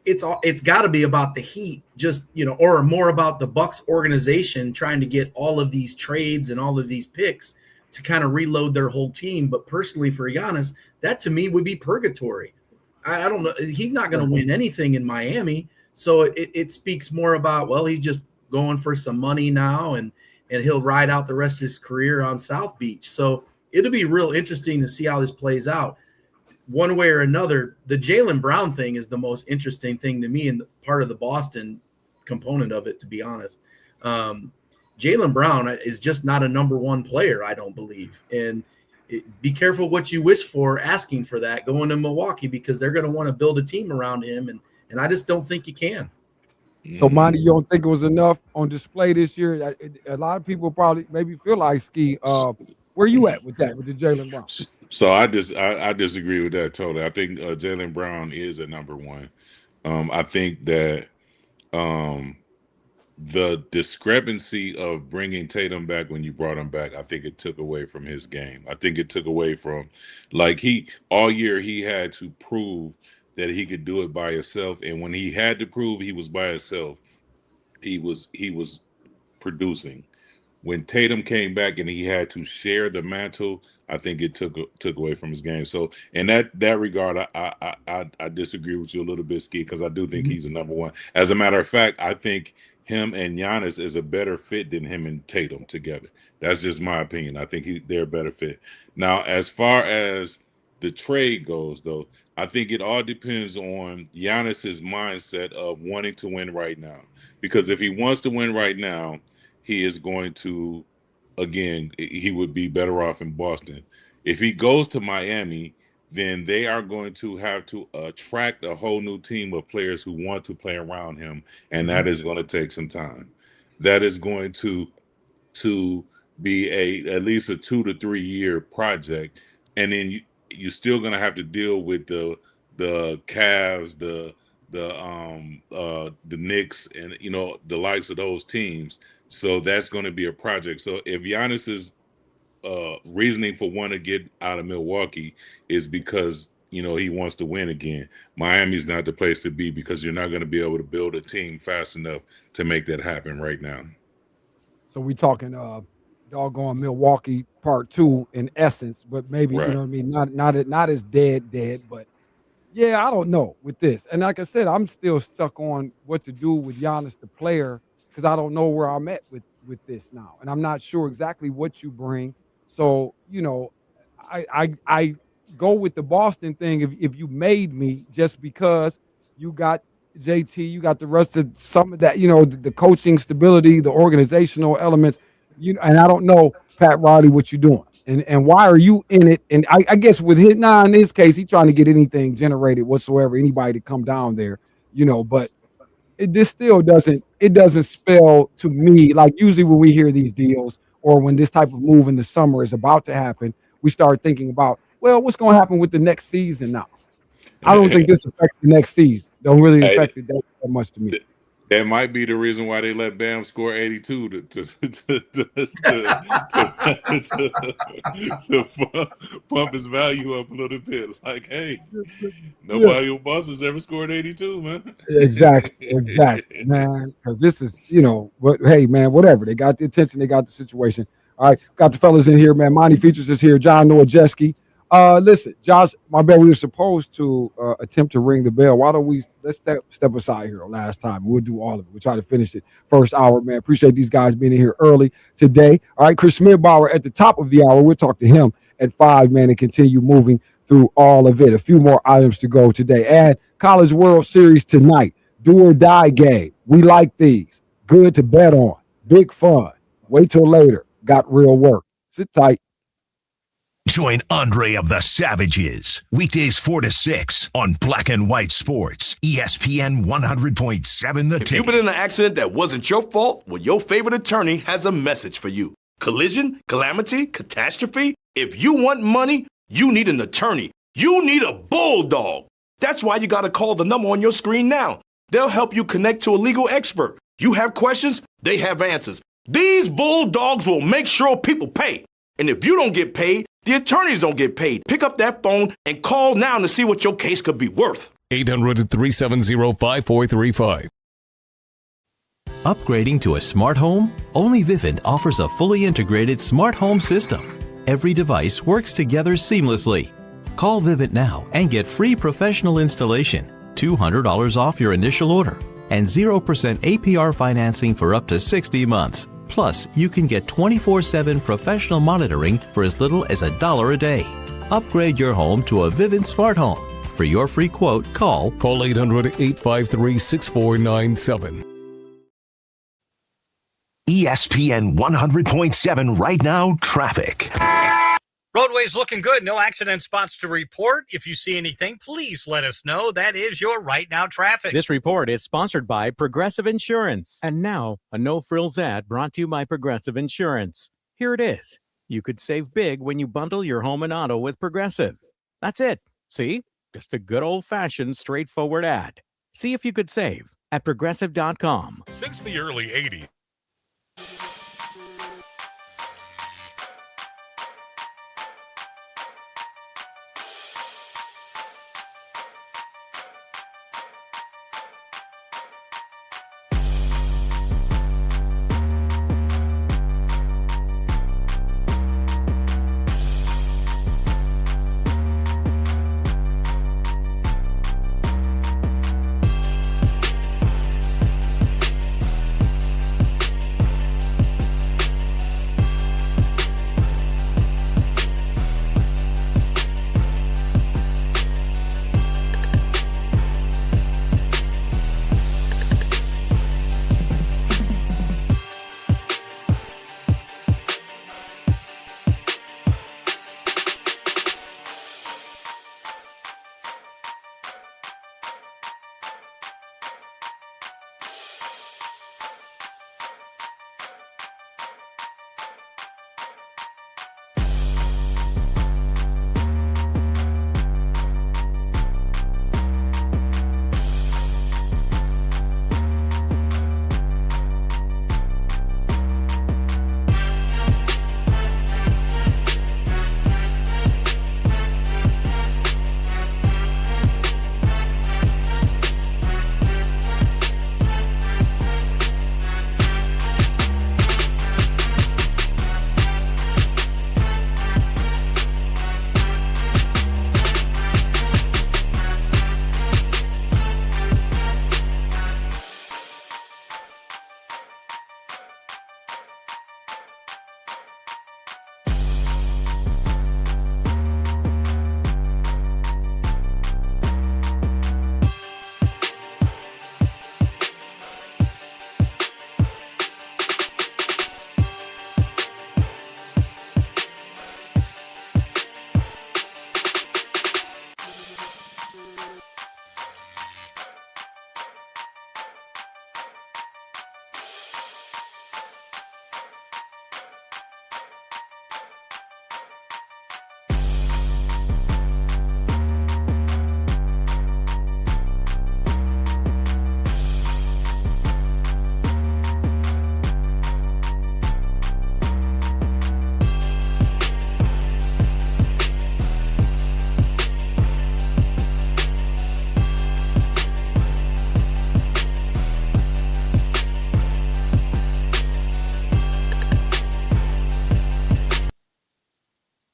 it's got to be about the Heat, or more about the Bucks organization trying to get all of these trades and all of these picks to kind of reload their whole team. But personally, for Giannis, that to me would be purgatory. I don't know. He's not going to win anything in Miami. So it speaks more about, well, he's just going for some money now, and he'll ride out the rest of his career on South Beach. So it'll be real interesting to see how this plays out. One way or another, the Jaylen Brown thing is the most interesting thing to me, and part of the Boston component of it, to be honest. Jaylen Brown is just not a number one player, I don't believe. And be careful what you wish for asking for that going to Milwaukee, because they're going to want to build a team around him, and I just don't think you can. So, Monty, you don't think it was enough on display this year? A lot of people probably maybe feel like, Ski, where you at with that, with the Jaylen Brown? So I disagree with that totally. I think Jaylen Brown is a number one. I think that the discrepancy of bringing Tatum back when you brought him back, I think it took away from his game. I think it took away from, all year he had to prove that he could do it by himself, and when he had to prove he was by himself, he was producing. When Tatum came back and he had to share the mantle, I think it took away from his game. So in that regard, I disagree with you a little bit, Ski, because I do think he's a number one. As a matter of fact, I think him and Giannis is a better fit than him and Tatum together. That's just my opinion. I think they're a better fit. Now, as far as the trade goes, though, I think it all depends on Giannis's mindset of wanting to win right now. Because if he wants to win right now, he is going to, again, he would be better off in Boston. If he goes to Miami, then they are going to have to attract a whole new team of players who want to play around him, and that is going to take some time. That is going to be at least a 2 to 3 year project, and then you're still going to have to deal with the Cavs, the Knicks, and the likes of those teams. So that's going to be a project. So if Giannis's reasoning for wanting to get out of Milwaukee is because he wants to win again, Miami's not the place to be, because you're not going to be able to build a team fast enough to make that happen right now. So we talking doggone Milwaukee part 2 in essence, but maybe right. You know what I mean, not as dead, but yeah, I don't know with this. And like I said, I'm still stuck on what to do with Giannis the player because I don't know where I'm at with this now, and I'm not sure exactly what you bring. So, you know, I go with the Boston thing. If you made me just because you got JT, you got the rest of some of that, you know, the coaching stability, the organizational elements, you know, and I don't know, Pat Riley, what you're doing. And why are you in it? And I guess with his in this case, he's trying to get anything generated whatsoever, anybody to come down there, you know, but this still doesn't spell to me, like usually when we hear these deals or when this type of move in the summer is about to happen, we start thinking about, well, what's going to happen with the next season now? I don't think this affects the next season. Don't really affect it that much to me. That might be the reason why they let Bam score 82 to pump his value up a little bit. Like, hey, nobody on Boston's ever scored 82, man. Exactly, man. Because this is, you know, but hey, man, whatever. They got the attention, they got the situation. All right, got the fellas in here, man. Monty Features is here. John Nowajeski. Listen, Josh, my bad. We were supposed to attempt to ring the bell. Why don't we let's step aside here last time? We'll do all of it. We'll try to finish it first hour, man. Appreciate these guys being in here early today. All right, Chris Smithbauer at the top of the hour. We'll talk to him at 5, man, and continue moving through all of it. A few more items to go today. And College World Series tonight. Do or die game. We like these. Good to bet on. Big fun. Wait till later. Got real work. Sit tight. Join Andre of the Savages, weekdays 4 to 6 on Black and White Sports, ESPN 100.7 The If you've been in an accident that wasn't your fault, well, your favorite attorney has a message for you. Collision, calamity, catastrophe. If you want money, you need an attorney. You need a bulldog. That's why you got to call the number on your screen now. They'll help you connect to a legal expert. You have questions, they have answers. These bulldogs will make sure people pay. And if you don't get paid, the attorneys don't get paid. Pick up that phone and call now to see what your case could be worth. 800-370-5435. Upgrading to a smart home? Only Vivint offers a fully integrated smart home system. Every device works together seamlessly. Call Vivint now and get free professional installation, $200 off your initial order, and 0% APR financing for up to 60 months. Plus, you can get 24/7 professional monitoring for as little as $1 a day. Upgrade your home to a Vivint Smart Home. For your free quote, call 800-853-6497. ESPN 100.7 right now, traffic. Roadway's looking good. No accident spots to report. If you see anything, please let us know. That is your Right Now traffic. This report is sponsored by Progressive Insurance. And now, a no-frills ad brought to you by Progressive Insurance. Here it is. You could save big when you bundle your home and auto with Progressive. That's it. See? Just a good old-fashioned, straightforward ad. See if you could save at Progressive.com. Since the early 80s.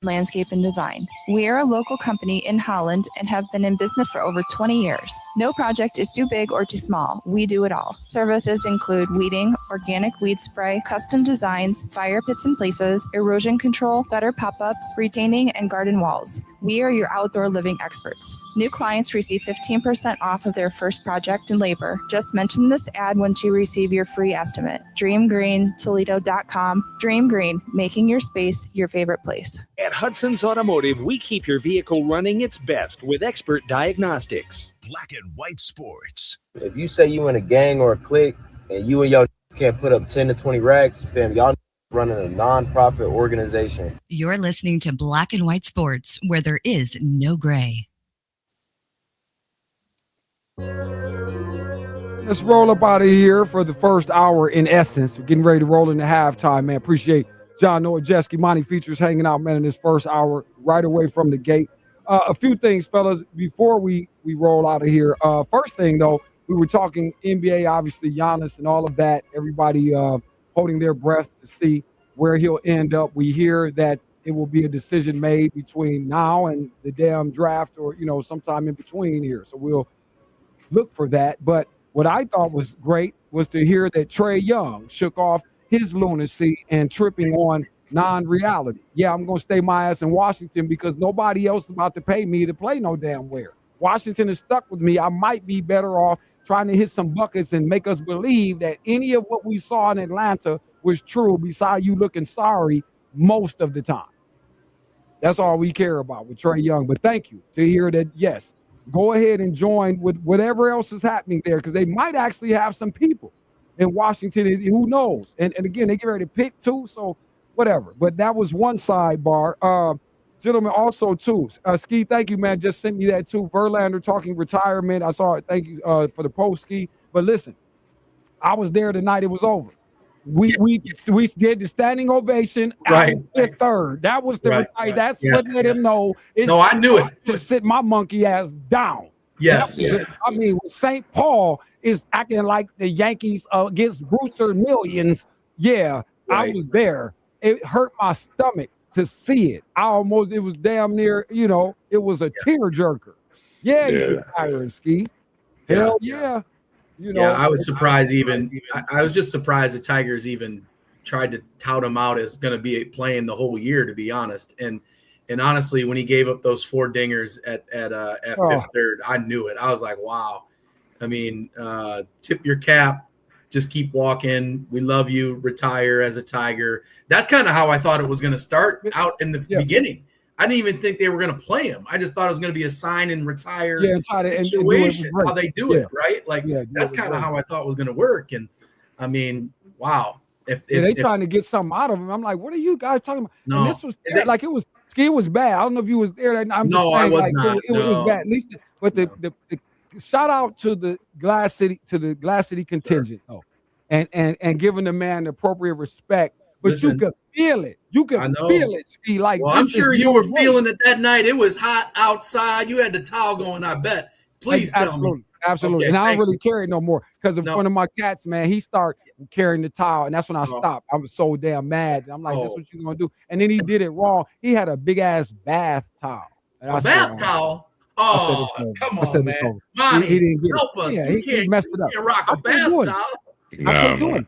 Landscape and Design. We are a local company in Holland and have been in business for over 20 years. No project is too big or too small. We do it all. Services include weeding, organic weed spray, custom designs, fire pits and places, erosion control, gutter pop-ups, retaining, and garden walls. We are your outdoor living experts. New clients receive 15% off of their first project and labor. Just mention this ad once you receive your free estimate. DreamGreenToledo.com. Dream Green, making your space your favorite place. At Hudson's Automotive, we keep your vehicle running its best with expert diagnostics. Black and White Sports. If you say you in a gang or a clique and you and your can't put up 10 to 20 racks, fam, y'all running a non-profit organization. You're listening to Black and White Sports, where there is no gray. Let's roll up out of here for the first hour in essence. We're getting ready to roll into halftime, man. Appreciate John Nowajeski, Monty Features hanging out, man, in this first hour right away from the gate. A few things, fellas, before we roll out of here. First thing, though, we were talking NBA, obviously, Giannis and all of that. Everybody holding their breath to see where he'll end up. We hear that it will be a decision made between now and the damn draft or, sometime in between here. So we'll look for that. But what I thought was great was to hear that Trae Young shook off his lunacy and tripping on non-reality. Yeah, I'm going to stay my ass in Washington because nobody else is about to pay me to play no damn where. Washington is stuck with me. I might be better off trying to hit some buckets and make us believe that any of what we saw in Atlanta was true, besides you looking sorry most of the time. That's all we care about with Trae Young. But thank you to hear that, yes, go ahead and join with whatever else is happening there, because they might actually have some people in Washington, and who knows? And again, they get ready to pick too, so whatever. But that was one sidebar. Gentlemen, also, too, Ski, thank you, man. Just sent me that, too. Verlander talking retirement. I saw it. Thank you for the post, Ski. But listen, I was there the night it was over. We did the standing ovation right the third. That was the right. That's what let him know. No, I knew it. To sit my monkey ass down. Yes. I mean, St. Paul is acting like the Yankees against Brewster Millions. Yeah, right. I was there. It hurt my stomach to see it. It was damn near, it was a tearjerker. Yeah, he's retiring, Ski. Hell yeah. I was surprised I was just surprised the Tigers even tried to tout him out as going to be playing the whole year, to be honest. And honestly, when he gave up those 4 dingers at fifth, third, I knew it. I was like, wow. I mean, tip your cap. Just keep walking. We love you. Retire as a Tiger. That's kind of how I thought it was going to start out in the beginning. I didn't even think they were going to play him. I just thought it was going to be a sign and retire situation, how they do it, right? Like, that's kind of how I thought it was going to work. And, I mean, wow. If they trying to get something out of him, I'm like, what are you guys talking about? No. And this was Ski was bad. I don't know if you was there. I'm just saying, I was not. It was bad. At least, but the shout out to the Glass City contingent, though, and giving the man the appropriate respect. But listen, you could feel it. You could feel it, Ski. Like, well, I'm sure you were feeling it that night. It was hot outside. You had the towel going, I bet. Please tell me. Absolutely. Okay, and I don't really carry it no more because of one of my cats, man. He started carrying the towel, and that's when I stopped. I was so damn mad. I'm like, this is what you going to do? And then he did it wrong. He had a big-ass bath towel. A bath towel? Oh, come on, man. Monty, he didn't help us. Yeah, he messed it up. You can't rock a bath towel. I couldn't do it.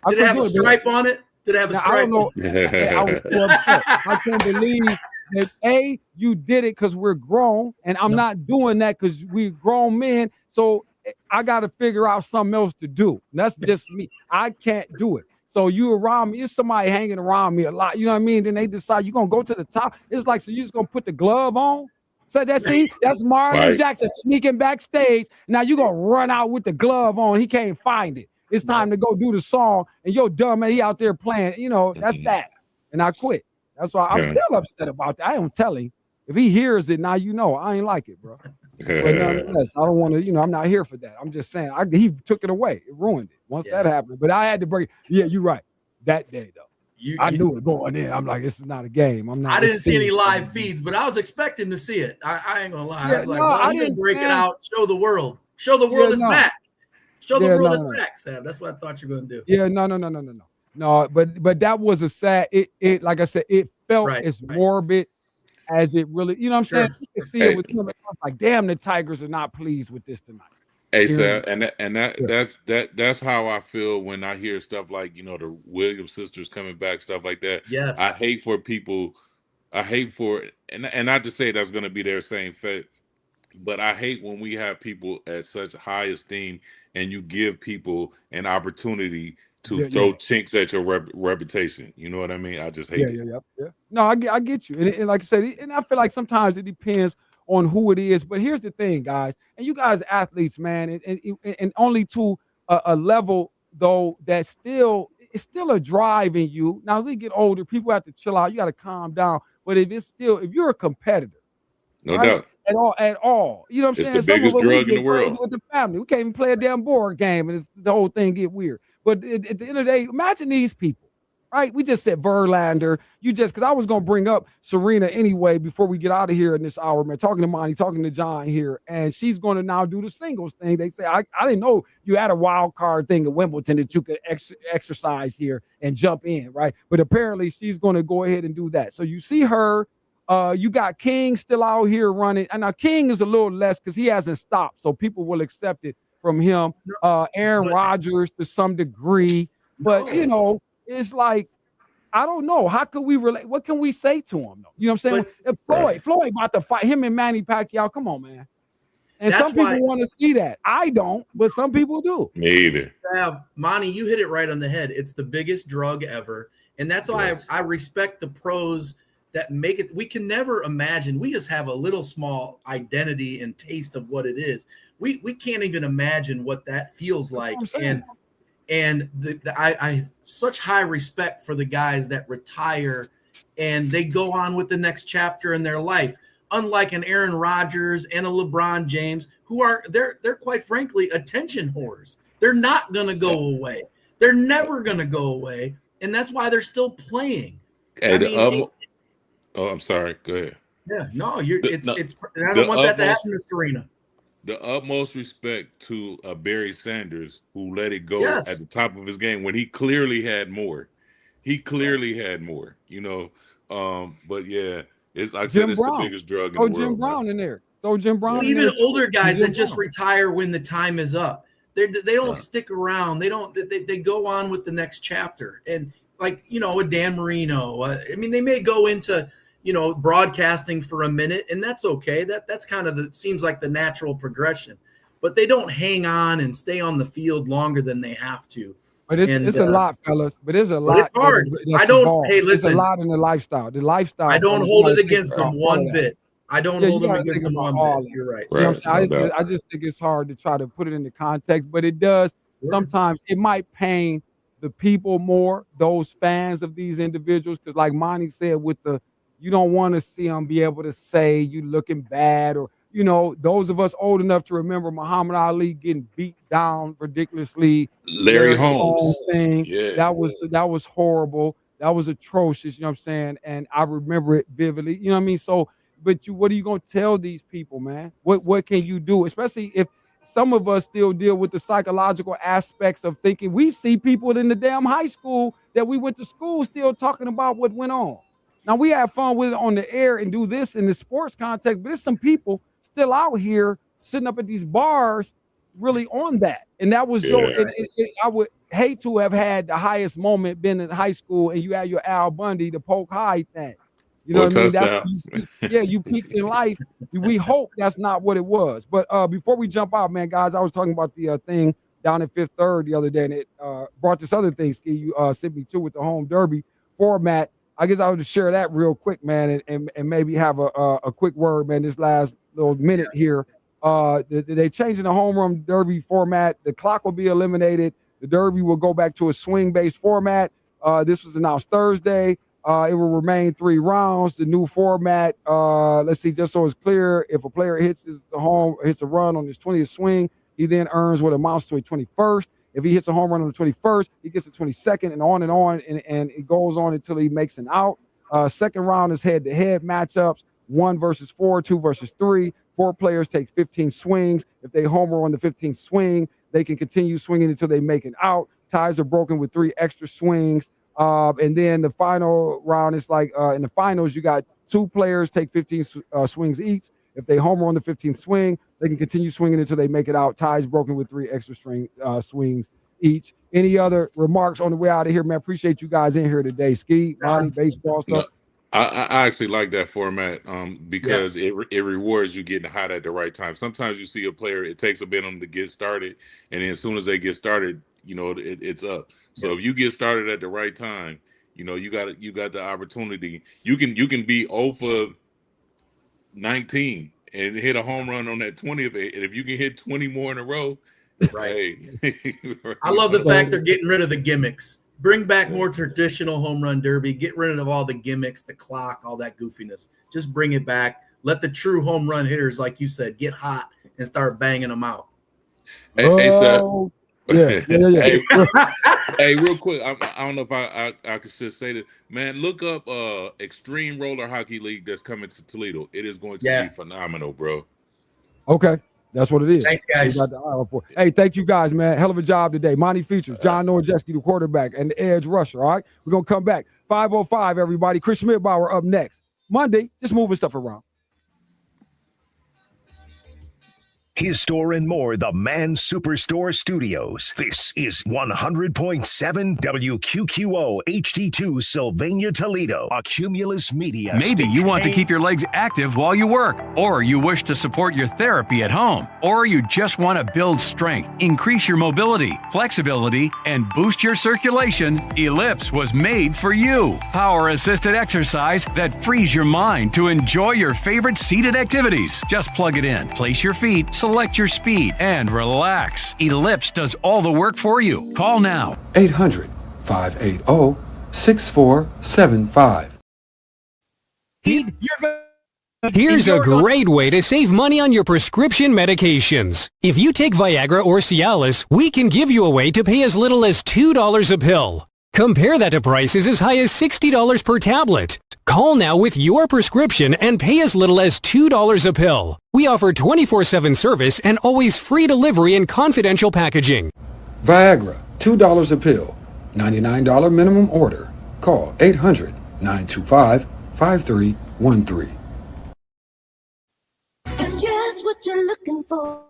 Did it have a stripe on it? Did it have a stripe? I don't know. I was too upset. I can't believe that you did it because we're grown, and I'm not doing that because we're grown men. So I got to figure out something else to do. And that's just me. I can't do it. So you around me, it's somebody hanging around me a lot. You know what I mean? Then they decide you're gonna go to the top. It's like, so you're just gonna put the glove on. So that's Marlon Jackson sneaking backstage. Now you're gonna run out with the glove on. He can't find it. It's time to go do the song, and yo, dumb man, he out there playing. That's that. And I quit. That's why I'm still upset about that. I don't tell him. If he hears it, now I ain't like it, bro. But nonetheless, I don't want to. I'm not here for that. I'm just saying, he took it away. It ruined it once that happened. But I had to break. Yeah, you're right. That day though, I knew it going in. I'm like, this is not a game. I didn't see any live feeds, but I was expecting to see it. I ain't gonna lie. I was like, well, you didn't break it out. Show the world. Show the world it's back. Show the world it's back, Sam. That's what I thought you were gonna do. Yeah, no. But that was a sad. It like I said, it felt as morbid as it really, you know what I'm saying? Sure. You can see it with him. Like, damn, the Tigers are not pleased with this tonight. Hey, Sal, that's how I feel when I hear stuff like, you know, the Williams sisters coming back, stuff like that. Yes. I hate for and not to say that's going to be their same fate, but I hate when we have people at such high esteem and you give people an opportunity to throw chinks at your reputation. You know what I mean? I just hate it. Yeah. No, I get you. And like I said, and I feel like sometimes it depends on who it is. But here's the thing, guys, and you guys athletes, man, and only to a level, though, it's still a drive in you. Now, as we get older, people have to chill out. You got to calm down. But if you're a competitor, no doubt. At all. You know what I'm saying? It's the biggest drug in the world. With the family. We can't even play a damn board game, and the whole thing get weird. But at the end of the day, imagine these people, right? We just said Verlander. Because I was going to bring up Serena anyway before we get out of here in this hour, man. Talking to Monty, talking to John here, and she's going to now do the singles thing. They say, I didn't know you had a wild card thing at Wimbledon that you could exercise here and jump in, right? But apparently she's going to go ahead and do that. So you see her. You got King still out here running. And now King is a little less because he hasn't stopped. So people will accept it from him. Aaron Rodgers to some degree. But, you know, it's like, I don't know. How could we relate? What can we say to him, though? You know what I'm saying? If Floyd about to fight him and Manny Pacquiao, come on, man. And some people want to see that. I don't, but some people do. Me either. Monty, you hit it right on the head. It's the biggest drug ever. And that's why I respect the pros that make it. We can never imagine. We just have a little small identity and taste of what it is. We can't even imagine what that feels like. And I such high respect for the guys that retire and they go on with the next chapter in their life. Unlike an Aaron Rodgers and a LeBron James, who are they're quite frankly attention whores. They're not gonna go away. They're never gonna go away, and that's why they're still playing. Hey, I'm sorry. Go ahead. Yeah, no, it's. I don't want that to happen to Serena. The utmost respect to Barry Sanders, who let it go at the top of his game when he clearly had more. You know. But yeah, it's like I said, it's the biggest drug in the world. Jim Brown in there. Throw Jim Brown. Even older guys that just retire when the time is up. They don't stick around. They go on with the next chapter. And like, you know, a Dan Marino. I mean, they may go into, you know, broadcasting for a minute, and that's okay. That's kind of seems like the natural progression. But they don't hang on and stay on the field longer than they have to. But it's a lot, fellas. But it's a lot. It's hard. Hey, listen. It's a lot in the lifestyle. The lifestyle. I don't hold it against them one bit. I don't hold them against them one bit. You're right. You know what I'm saying? I just think it's hard to try to put it into context, but it does. Sometimes it might pain the people more, those fans of these individuals, because like Monty said, you don't want to see them be able to say you looking bad, or, you know, those of us old enough to remember Muhammad Ali getting beat down ridiculously. Larry Holmes thing. Yeah. That was horrible. That was atrocious, you know what I'm saying? And I remember it vividly. You know what I mean? So, but what are you going to tell these people, man? What can you do? Especially if some of us still deal with the psychological aspects of thinking. We see people in the damn high school that we went to school still talking about what went on. Now, we have fun with it on the air and do this in the sports context, but there's some people still out here sitting up at these bars really on that. And that was I would hate to have had the highest moment been in high school and you had your Al Bundy, the poke high thing. You know what I mean? You peaked in life. We hope that's not what it was. But before we jump out, man, guys, I was talking about the thing down in Fifth Third the other day, and it brought this other thing, Ski, you sent me to with the home derby format. I guess I would just share that real quick, man, and maybe have a quick word, man, this last little minute here. They changing the home run derby format. The clock will be eliminated. The derby will go back to a swing-based format. This was announced Thursday. It will remain 3 rounds. The new format, let's see, just so it's clear, if a player hits a run on his 20th swing, he then earns what amounts to a 21st. If he hits a home run on the 21st, he gets a 22nd, and on, and it goes on until he makes an out. Second round is head-to-head matchups, 1 versus 4, 2 versus 3. 4 players take 15 swings. If they homer on the 15th swing, they can continue swinging until they make an out. Ties are broken with 3 extra swings. And then the final round is like in the finals, you got 2 players take 15 swings each. If they homer on the 15th swing, they can continue swinging until they make it out. Ties broken with 3 extra swings each. Any other remarks on the way out of here, man? Appreciate you guys in here today. Ski, Monty, baseball stuff. I actually like that format because it rewards you getting hot at the right time. Sometimes you see a player, it takes a bit on them to get started, and then as soon as they get started, it's up. So if you get started at the right time, you got the opportunity. You can be 0 for 19 and hit a home run on that 20th, and if you can hit 20 more in a row, right. Hey. I love the fact they're getting rid of the gimmicks. Bring back more traditional home run derby. Get rid of all the gimmicks, the clock, all that goofiness. Just bring it back. Let the true home run hitters, like you said, get hot and start banging them out. Hey, Seth. Yeah. Hey, real quick, I don't know if I could just say this. Man, look up Extreme Roller Hockey League that's coming to Toledo. It is going to be phenomenal, bro. Okay. That's what it is. Thanks, guys. Hey, thank you guys, man. Hell of a job today. Monty features John Nowajeski, the quarterback, and the edge rusher. All right, we're gonna come back 5:05. Everybody, Chris Schmidbauer up next. Monday, just moving stuff around. His Store and More, the Man Superstore Studios. This is 100.7 WQQO HD2 Sylvania, Toledo, a Cumulus Media Maybe station. you want to keep your legs active while you work, or you wish to support your therapy at home, or you just want to build strength, increase your mobility, flexibility, and boost your circulation. Ellipse was made for you. Power-assisted exercise that frees your mind to enjoy your favorite seated activities. Just plug it in, place your feet, select your speed, and relax. Ellipse does all the work for you. Call now. 800-580-6475. Here's a great way to save money on your prescription medications. If you take Viagra or Cialis, we can give you a way to pay as little as $2 a pill. Compare that to prices as high as $60 per tablet. Call now with your prescription and pay as little as $2 a pill. We offer 24/7 service and always free delivery and confidential packaging. Viagra, $2 a pill. $99 minimum order. Call 800-925-5313. It's just what you're looking for.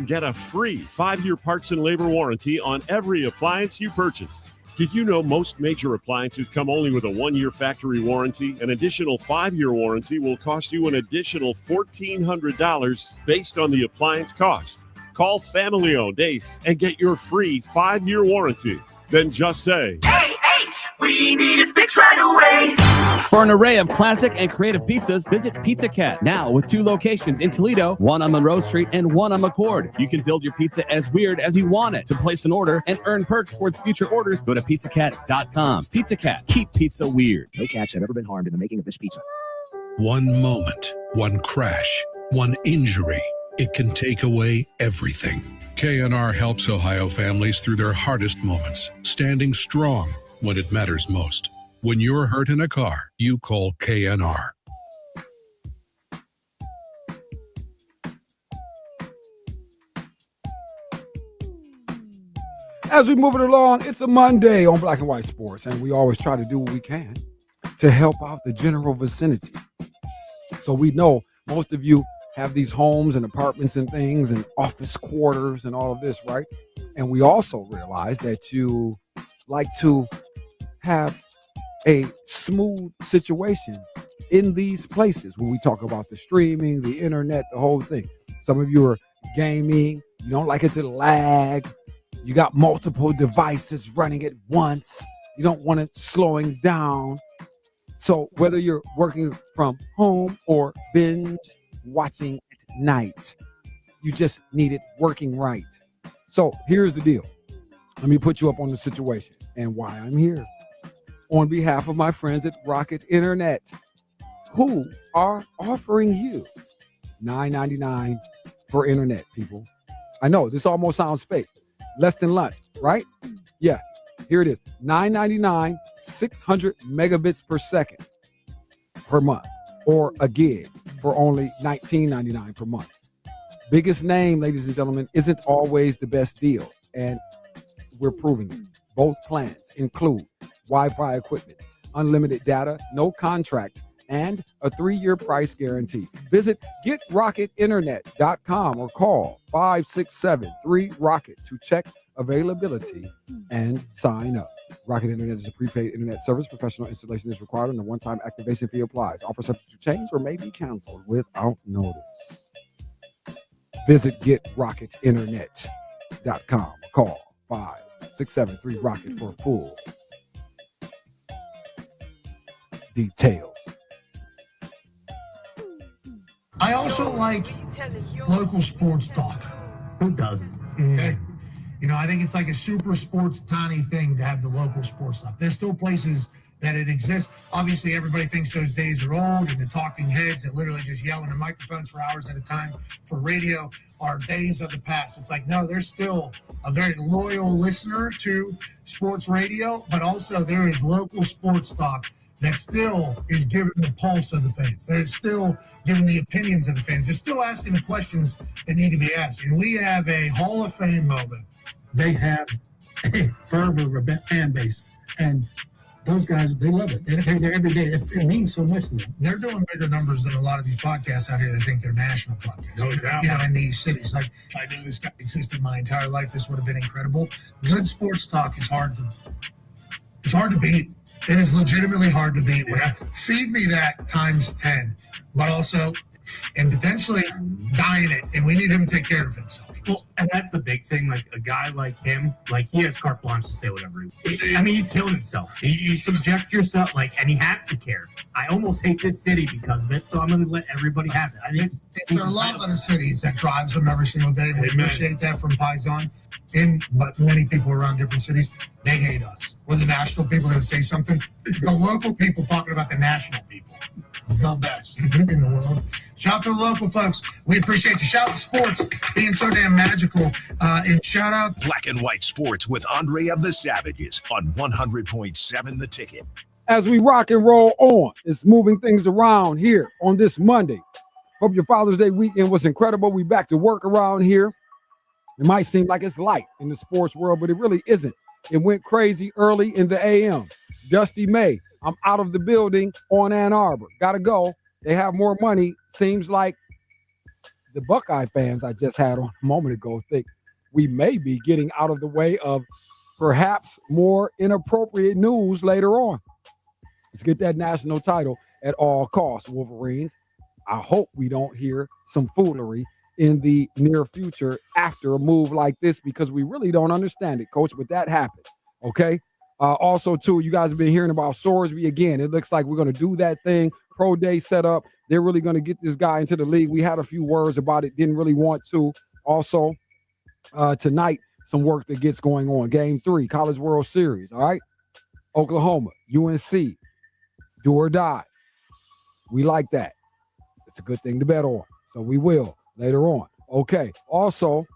Get a free 5-year parts and labor warranty on every appliance you purchase. Did you know most major appliances come only with a 1-year factory warranty? An additional 5-year warranty will cost you an additional $1,400 based on the appliance cost. Call family-owned Ace and get your free 5-year warranty. Then just say, Hey, Ace, we need it fixed right away. For an array of classic and creative pizzas, visit Pizza Cat, now with 2 locations in Toledo, one on Monroe Street and one on McCord. You can build your pizza as weird as you want it. To place an order and earn perks towards future orders, go to pizzacat.com. Pizza Cat, keep pizza weird. No cats have ever been harmed in the making of this pizza. One moment, one crash, one injury. It can take away everything. K&R helps Ohio families through their hardest moments, standing strong when it matters most. When you're hurt in a car, you call KNR. As we move it along, it's a Monday on Black and White Sports, and we always try to do what we can to help out the general vicinity. So we know most of you have these homes and apartments and things and office quarters and all of this, right? And we also realize that you like to have a smooth situation in these places when we talk about the streaming, the internet, the whole thing. Some of you are gaming. You don't like it to lag. You got multiple devices running at once. You don't want it slowing down. So whether you're working from home or binge watching at night, you just need it working right. So here's the deal. Let me put you up on the situation and why I'm here. On behalf of my friends at Rocket Internet, who are offering you $9.99 for internet, people. I know this almost sounds fake. Less than lunch, right? Yeah, here it is. $9.99, 600 megabits per second per month, or a gig for only $19.99 per month. Biggest name, ladies and gentlemen, isn't always the best deal, and we're proving it. Both plans include Wi-Fi equipment, unlimited data, no contract, and a 3-year price guarantee. Visit GetRocketInternet.com or call 567-3-ROCKET to check availability and sign up. Rocket Internet is a prepaid internet service. Professional installation is required and a one-time activation fee applies. Offer subject to change or may be canceled without notice. Visit GetRocketInternet.com. Call 567-3-ROCKET for full details. I also like local sports talk. Who doesn't? Okay. You know, I think it's like a super sports tiny thing to have the local sports stuff. There's still places that it exists. Obviously, everybody thinks those days are old, and the talking heads that literally just yell into microphones for hours at a time for radio are days of the past. It's like, no, there's still a very loyal listener to sports radio, but also there is local sports talk that still is giving the pulse of the fans. They're still giving the opinions of the fans. They're still asking the questions that need to be asked. And we have a Hall of Fame moment. They have a fervor fan base. And those guys, they love it. They're there every day. It means so much to them. They're doing bigger numbers than a lot of these podcasts out here that think they're national podcasts. No doubt. You know, in these cities. Like, if I knew this guy existed my entire life, this would have been incredible. Good sports talk is hard to beat. It is legitimately hard to beat. Feed me that times 10, but also, and potentially dying it. And we need him to take care of himself. Well, and that's the big thing. Like a guy like him, like he has carte blanche to say whatever he wants. I mean, he's killed himself. You subject yourself, and he has to care. I almost hate this city because of it, so I'm going to let everybody have it. I think it's their love of the cities that drives them every single day. We appreciate that from Paisan. But many people around different cities, they hate us. We're the national people that say something. The local people talking about the national people. The best in the world. Shout out to the local folks. We appreciate you. Shout out to sports being so damn magical. And shout out Black and White Sports with Andre of the Savages on 100.7 The Ticket. As we rock and roll on, it's moving things around here on this Monday. Hope your Father's Day weekend was incredible. We back to work around here. It might seem like it's light in the sports world, but it really isn't. It went crazy early in the AM. Dusty May, I'm out of the building on Ann Arbor. Gotta go. They have more money. Seems like the Buckeye fans I just had on a moment ago think we may be getting out of the way of perhaps more inappropriate news later on. Let's get that national title at all costs, Wolverines. I hope we don't hear some foolery in the near future after a move like this, because we really don't understand it, Coach, but that happened, okay? Also, too, you guys have been hearing about Sorsby again. It looks like we're going to do that thing. Pro day set up. They're really going to get this guy into the league. We had a few words about it, didn't really want to. Also, tonight, some work that gets going on. Game 3, College World Series, all right? Oklahoma, UNC, do or die. We like that. It's a good thing to bet on, so we will later on. Okay, also,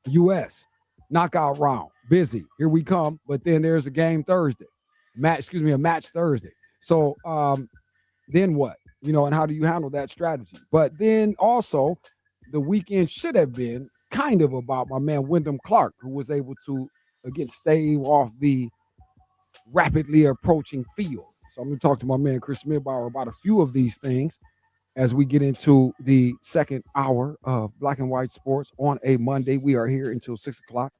U.S. knockout round. Busy. Here we come, but then there's a game Thursday. match Thursday. So then what? And how do you handle that strategy? But then also the weekend should have been kind of about my man Wyndham Clark, who was able to again stave off the rapidly approaching field. So I'm going to talk to my man Chris Midbauer about a few of these things as we get into the second hour of Black and White Sports on a Monday. We are here until 6 o'clock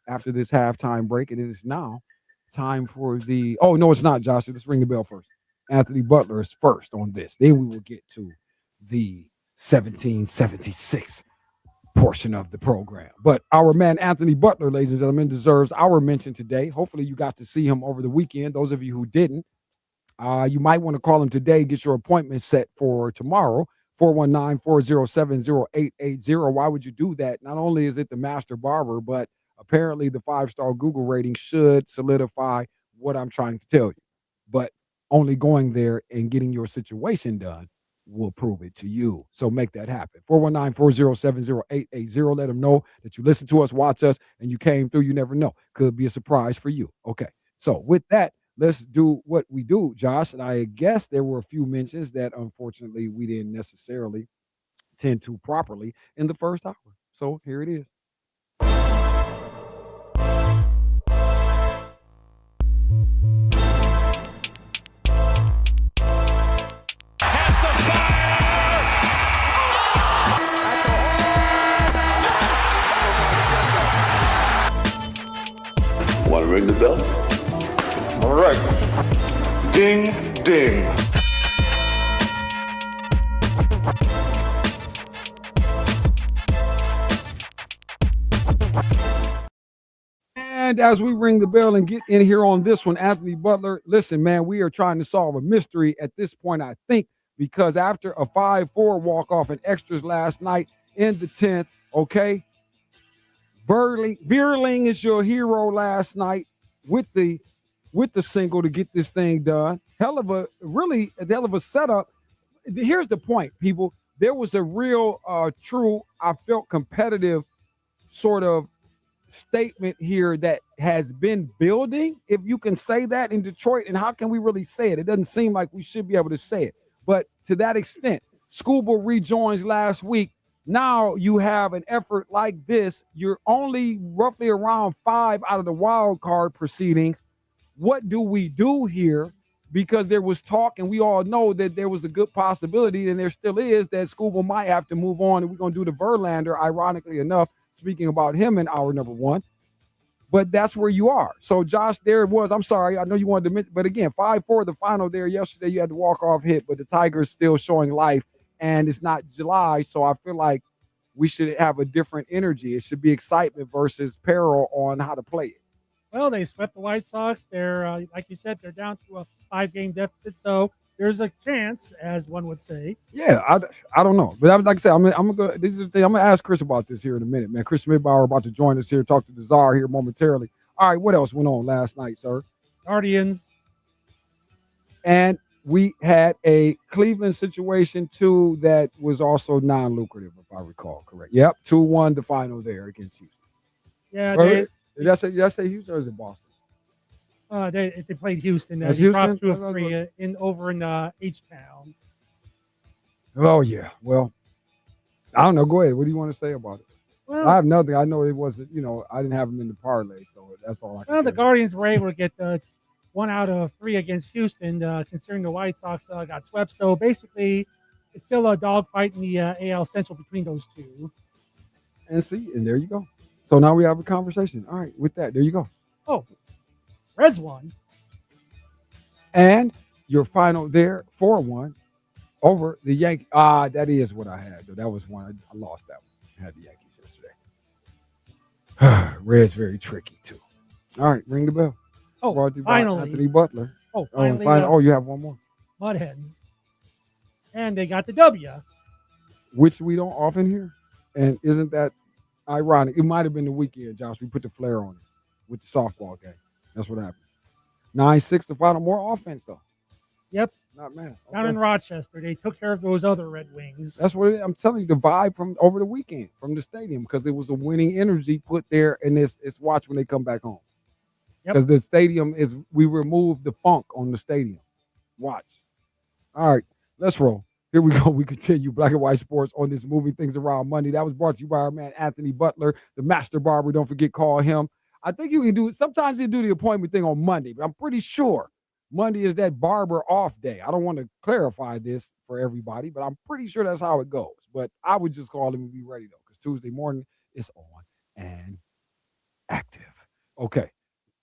after this halftime break, and it is now time for the – oh, no, it's not, Josh. Let's ring the bell first. Anthony Butler is first on this. Then we will get to the 1776 portion of the program. But our man Anthony Butler, ladies and gentlemen, deserves our mention today. Hopefully you got to see him over the weekend. Those of you who didn't, you might want to call him today, get your appointment set for tomorrow, 419-407-0880. Why would you do that? Not only is it the master barber, but apparently the 5-star Google rating should solidify what I'm trying to tell you. But only going there and getting your situation done will prove it to you. So make that happen. 419-407-0880. Let them know that you listen to us, watch us, and you came through. You never know. Could be a surprise for you. Okay. So with that, let's do what we do, Josh. And I guess there were a few mentions that unfortunately we didn't necessarily tend to properly in the first hour. So here it is. Want to ring the bell? All right. Ding, ding. And as we ring the bell and get in here on this one, Anthony Butler, listen, man, we are trying to solve a mystery at this point, I think, because after a 5-4 walk-off in extras last night in the 10th, okay, Veerling is your hero last night with the single to get this thing done. Hell of a setup. Here's the point, people. There was a real, true, I felt competitive sort of statement here that has been building, if you can say that, in Detroit. And how can we really say it? It doesn't seem like we should be able to say it. But to that extent, Skubal rejoins last week. Now you have an effort like this. You're only roughly around 5 out of the wild card proceedings. What do we do here? Because there was talk, and we all know that there was a good possibility, and there still is, that Skubal might have to move on, and we're going to do the Verlander, ironically enough, speaking about him in hour number one. But that's where you are. So, Josh, there it was. I'm sorry. I know you wanted to mention, but again, 5-4, the final there yesterday, you had the walk-off hit, but the Tigers still showing life, and it's not July, so I feel like we should have a different energy. It should be excitement versus peril on how to play it. Well, they swept the White Sox. They're, like you said, they're down to a 5-game deficit, so there's a chance, as one would say. Yeah, I don't know. But like I said, I'm gonna this is the thing. I'm gonna ask Chris about this here in a minute, man. Chris Midbauer about to join us here, talk to the Czar here momentarily. All right, what else went on last night, sir? Guardians. And we had a Cleveland situation, too, that was also non-lucrative, if I recall correct. Yep, 2-1 the final there against Houston. Yeah, did I say Houston or is it Boston? They played Houston. That's They Houston? dropped 2-3 over in H-Town. Oh, yeah. Well, I don't know. Go ahead. What do you want to say about it? Well, I have nothing. I know it wasn't, I didn't have them in the parlay, so that's all I can Well, the say. Guardians were able to get 1 out of 3 against Houston, considering the White Sox got swept. So basically, it's still a dogfight in the AL Central between those two. And there you go. So now we have a conversation. All right, with that, there you go. Oh, Reds won. And your final there, 4-1 over the Yankees. That is what I had, though. That was one. I lost that one. I had the Yankees yesterday. Red's very tricky, too. All right, ring the bell. Oh, Brought to you by finally. Anthony Butler. Oh, and finally. you have one more. Mudheads. And they got the W. Which we don't often hear. And isn't that ironic? It might have been the weekend, Josh. We put the flair on it with the softball game. That's what happened. 9-6 the final. More offense, though. Yep. Not bad. Down in Rochester, they took care of those other Red Wings. That's what I'm telling you, the vibe from over the weekend from the stadium, because it was a winning energy put there, and it's watch when they come back home. because the stadium is. We removed the funk on the stadium. Watch. All right, let's roll. Here we go. We continue Black and White Sports on this Moving Things Around Monday. That was brought to you by our man Anthony Butler, the master barber. Don't forget, call him. I think you can do. Sometimes you do the appointment thing on Monday, but I'm pretty sure Monday is that barber off day. I don't want to clarify this for everybody, but I'm pretty sure that's how it goes. But I would just call him and be ready though, because Tuesday morning is on and active. Okay.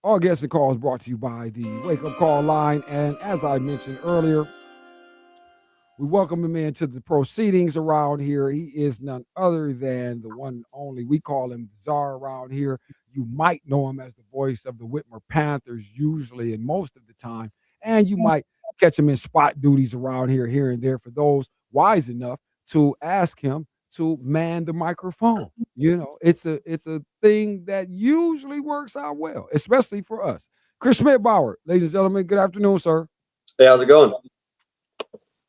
All guests and calls brought to you by the Wake Up Call line. And as I mentioned earlier, we welcome him into the proceedings around here. He is none other than the one and only. We call him Czar around here. You might know him as the voice of the Whitmer Panthers, usually and most of the time. And you might catch him in spot duties around here and there for those wise enough to ask him to man the microphone. You know, it's a thing that usually works out well, especially for us. Chris Smith-Bauer, ladies and gentlemen, good afternoon, sir. Hey, how's it going?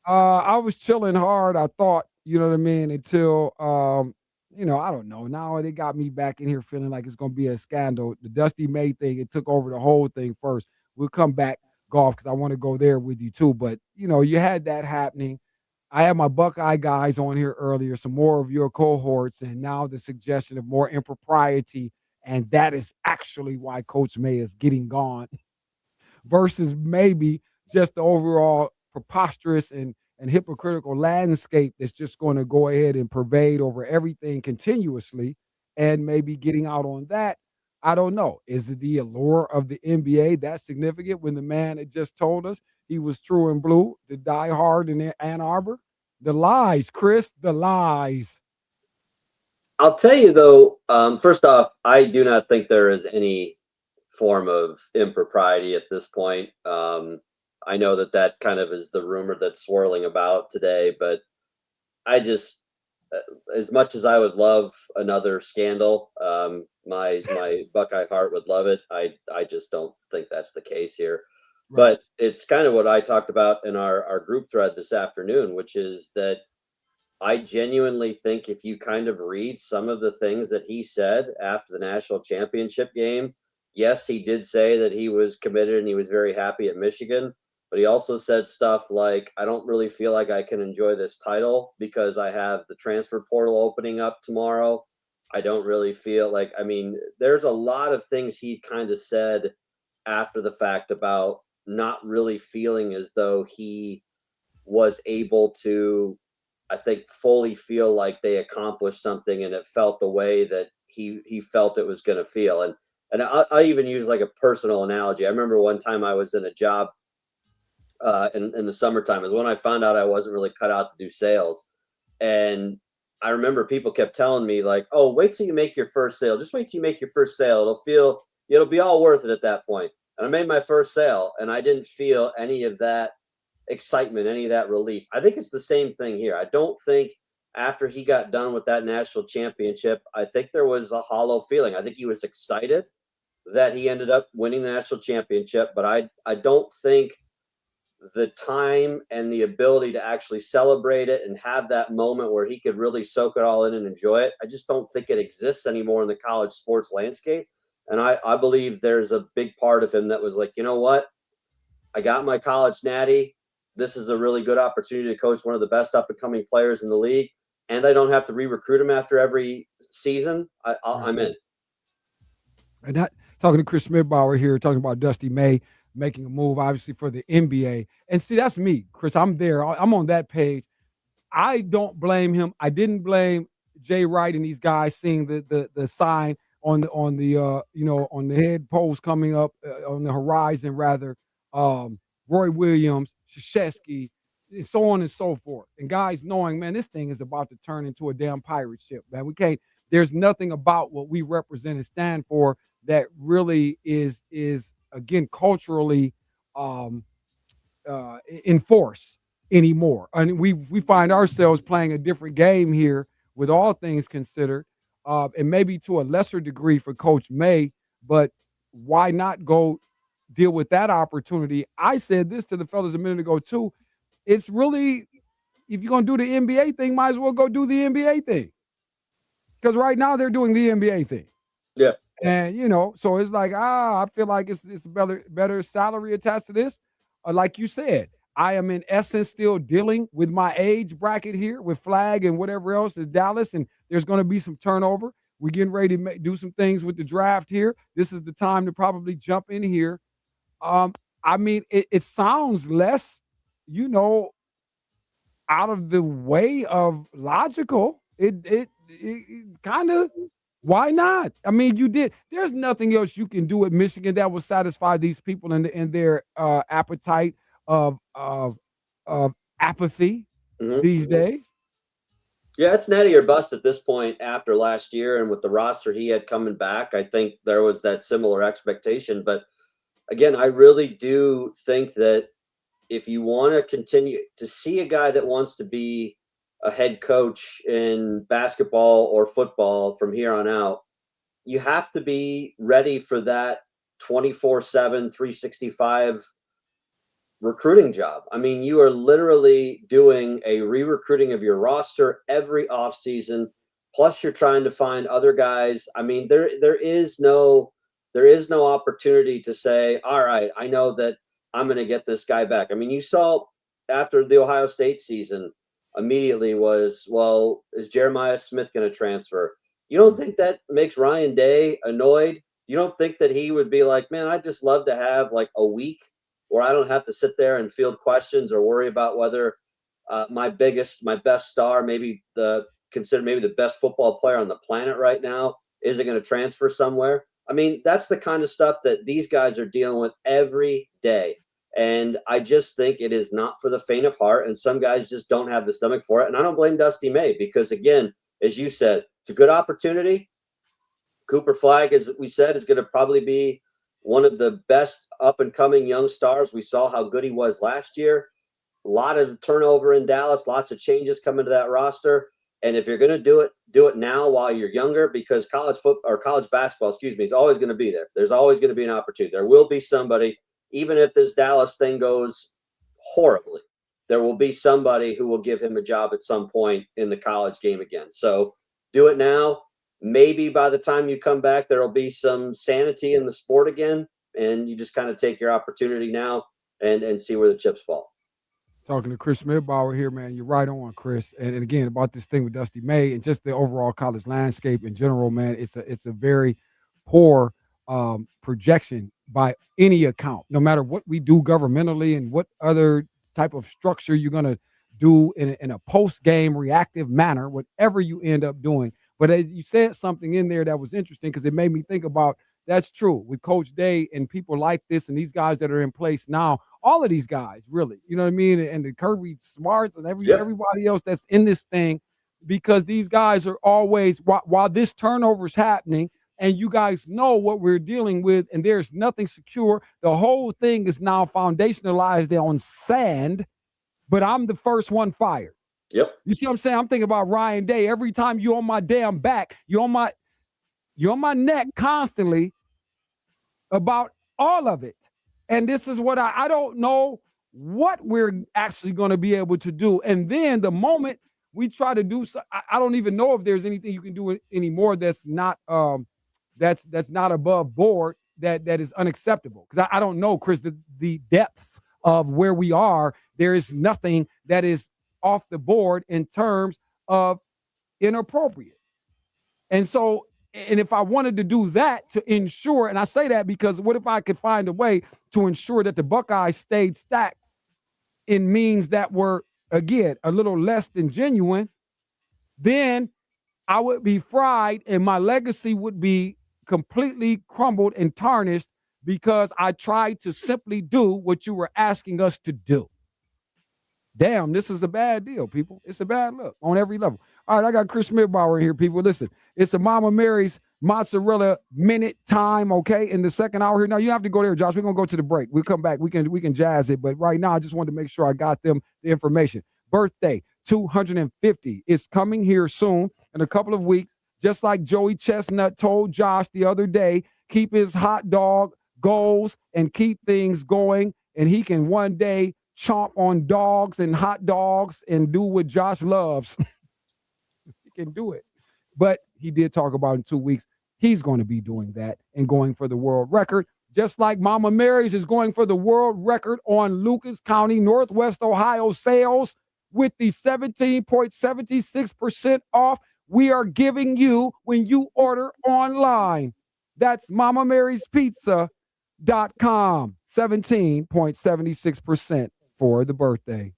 I was chilling hard, I thought, you know what I mean, until, I don't know. Now they got me back in here feeling like it's going to be a scandal. The Dusty May thing, it took over the whole thing first. We'll come back, golf, because I want to go there with you too. But, you had that happening. I had my Buckeye guys on here earlier, some more of your cohorts, and now the suggestion of more impropriety, and that is actually why Coach May is getting gone versus maybe just the overall preposterous and hypocritical landscape that's just going to go ahead and pervade over everything continuously, and maybe getting out on that. I don't know. Is it the allure of the NBA that's significant when the man had just told us he was true and blue to die hard in Ann Arbor? The lies, Chris, the lies. I'll tell you, though, first off, I do not think there is any form of impropriety at this point. I know that kind of is the rumor that's swirling about today, but I just, as much as I would love another scandal, my Buckeye heart would love it. I just don't think that's the case here. Right. But it's kind of what I talked about in our group thread this afternoon, which is that I genuinely think if you kind of read some of the things that he said after the national championship game, yes, he did say that he was committed and he was very happy at Michigan. But he also said stuff like, I don't really feel like I can enjoy this title because I have the transfer portal opening up tomorrow. I don't really feel like, there's a lot of things he kind of said after the fact about not really feeling as though he was able to, I think, fully feel like they accomplished something and it felt the way that he felt it was going to feel. And I even use like a personal analogy. I remember one time I was in a job in the summertime is when I found out I wasn't really cut out to do sales. And I remember people kept telling me like, oh, wait till you make your first sale. Just wait till you make your first sale. It'll be all worth it at that point. And I made my first sale and I didn't feel any of that excitement, any of that relief. I think it's the same thing here. I don't think after he got done with that national championship, I think there was a hollow feeling. I think he was excited that he ended up winning the national championship, but I don't think the time and the ability to actually celebrate it and have that moment where he could really soak it all in and enjoy it, I just don't think it exists anymore in the college sports landscape. And I believe there's a big part of him that was like, you know what? I got my college natty. This is a really good opportunity to coach one of the best up-and-coming players in the league, and I don't have to re-recruit him after every season. I'm in. And that, talking to Chris Smith-Bauer here, talking about Dusty May making a move, obviously, for the NBA. And see, that's me, Chris. I'm there. I'm on that page. I don't blame him. I didn't blame Jay Wright and these guys seeing the sign on the head post coming up on the horizon, rather. Roy Williams, Krzyzewski, and so on and so forth. And guys knowing, man, this thing is about to turn into a damn pirate ship, man. We can't. There's nothing about what we represent and stand for that really is again culturally enforced anymore. And we find ourselves playing a different game here with all things considered, and maybe to a lesser degree for Coach May, but why not go deal with that opportunity? I said this to the fellas a minute ago too. It's really, if you're going to do the NBA thing, might as well go do the NBA thing. Because right now they're doing the NBA thing. Yeah. And so it's like, I feel like it's better salary attached to this. Like you said, I am in essence still dealing with my age bracket here with Flag and whatever else is Dallas, and there's going to be some turnover. We're getting ready to do some things with the draft here. This is the time to probably jump in here. I mean, it sounds less, out of the way of logical. It kind of, why not? I mean, there's nothing else you can do at Michigan that will satisfy these people in their appetite of apathy these days. Yeah, it's natty or bust at this point after last year, and with the roster he had coming back, I think there was that similar expectation. But again, I really do think that if you want to continue to see a guy that wants to be a head coach in basketball or football from here on out, you have to be ready for that 24/7, 365 recruiting job. I mean, you are literally doing a re-recruiting of your roster every offseason. Plus, you're trying to find other guys. I mean, there is no opportunity to say, all right, I know that I'm going to get this guy back. I mean, you saw after the Ohio State season immediately was, well, is Jeremiah Smith going to transfer? You don't think that makes Ryan Day annoyed? You don't think that he would be like, man, I'd just love to have like a week where I don't have to sit there and field questions or worry about whether my best star, considered maybe the best football player on the planet right now, is it going to transfer somewhere? I mean, that's the kind of stuff that these guys are dealing with every day. And I just think it is not for the faint of heart. And some guys just don't have the stomach for it. And I don't blame Dusty May because, again, as you said, it's a good opportunity. Cooper Flag, as we said, is going to probably be one of the best up-and-coming young stars. We saw how good he was last year. A lot of turnover in Dallas, lots of changes coming to that roster. And if you're going to do it now while you're younger, because college basketball, is always going to be there. There's always going to be an opportunity. There will be somebody, even if this Dallas thing goes horribly, there will be somebody who will give him a job at some point in the college game again. So do it now. Maybe by the time you come back, there will be some sanity in the sport again, and you just kind of take your opportunity now and see where the chips fall. Talking to Chris Midbauer here, man. You're right on, Chris. And again, about this thing with Dusty May and just the overall college landscape in general, man, it's a very poor projection by any account, no matter what we do governmentally and what other type of structure you're going to do in a post-game reactive manner, whatever you end up doing. But as you said something in there that was interesting because it made me think about that's true with Coach Day and people like this and these guys that are in place now, all of these guys, really, you know what I mean? And the Kirby Smarts and everybody else that's in this thing, because these guys are always, while this turnover is happening and you guys know what we're dealing with and there's nothing secure, the whole thing is now foundationalized on sand, but I'm the first one fired. Yep. You see what I'm saying? I'm thinking about Ryan Day. Every time you're on my damn back, you're on my neck constantly about all of it. And this is what I don't know what we're actually going to be able to do. And then the moment we try to do so, I don't even know if there's anything you can do anymore that's not that's not above board that is unacceptable. Because I don't know, Chris, the depths of where we are. There is nothing that is off the board in terms of inappropriate. And so, and if I wanted to do that to ensure, and I say that because what if I could find a way to ensure that the Buckeyes stayed stacked in means that were, again, a little less than genuine, then I would be fried and my legacy would be completely crumbled and tarnished because I tried to simply do what you were asking us to do. Damn, this is a bad deal, people. It's a bad look on every level. All right, I got Chris Midbauer here, people. Listen, it's a Mama Mary's mozzarella minute time, okay, in the second hour here. Now, you have to go there, Josh. We're going to go to the break. We'll come back. We can jazz it. But right now, I just wanted to make sure I got them the information. Birthday 250 is coming here soon in a couple of weeks. Just like Joey Chestnut told Josh the other day, keep his hot dog goals and keep things going, and he can one day chomp on dogs and hot dogs and do what Josh loves. He can do it. But he did talk about in 2 weeks he's going to be doing that and going for the world record, just like Mama Mary's is going for the world record on Lucas County, Northwest Ohio sales with the 17.76% off we are giving you when you order online. That's MamaMarysPizza.com, 17.76% for the birthday.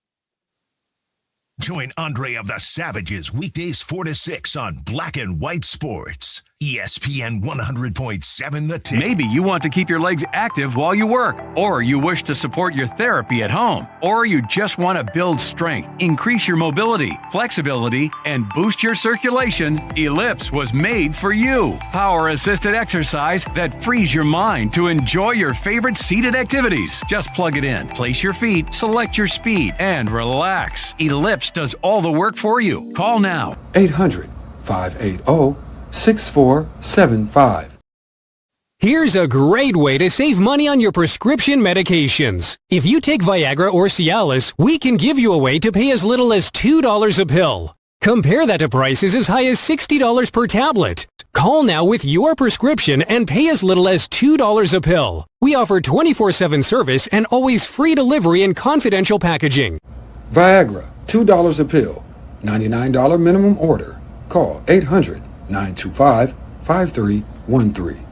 Join Andre of the Savages weekdays 4 to 6 on Black and White Sports. ESPN 100.7 The Ticket. Maybe you want to keep your legs active while you work, or you wish to support your therapy at home, or you just want to build strength, increase your mobility, flexibility, and boost your circulation. Ellipse was made for you. Power-assisted exercise that frees your mind to enjoy your favorite seated activities. Just plug it in, place your feet, select your speed, and relax. Ellipse does all the work for you. Call now. 800-580-6475. Here's a great way to save money on your prescription medications. If you take Viagra or Cialis, we can give you a way to pay as little as $2 a pill. Compare that to prices as high as $60 per tablet. Call now with your prescription and pay as little as $2 a pill. We offer 24/7 service and always free delivery and confidential packaging. Viagra, $2 a pill, $99 minimum order. Call 800-925-5313.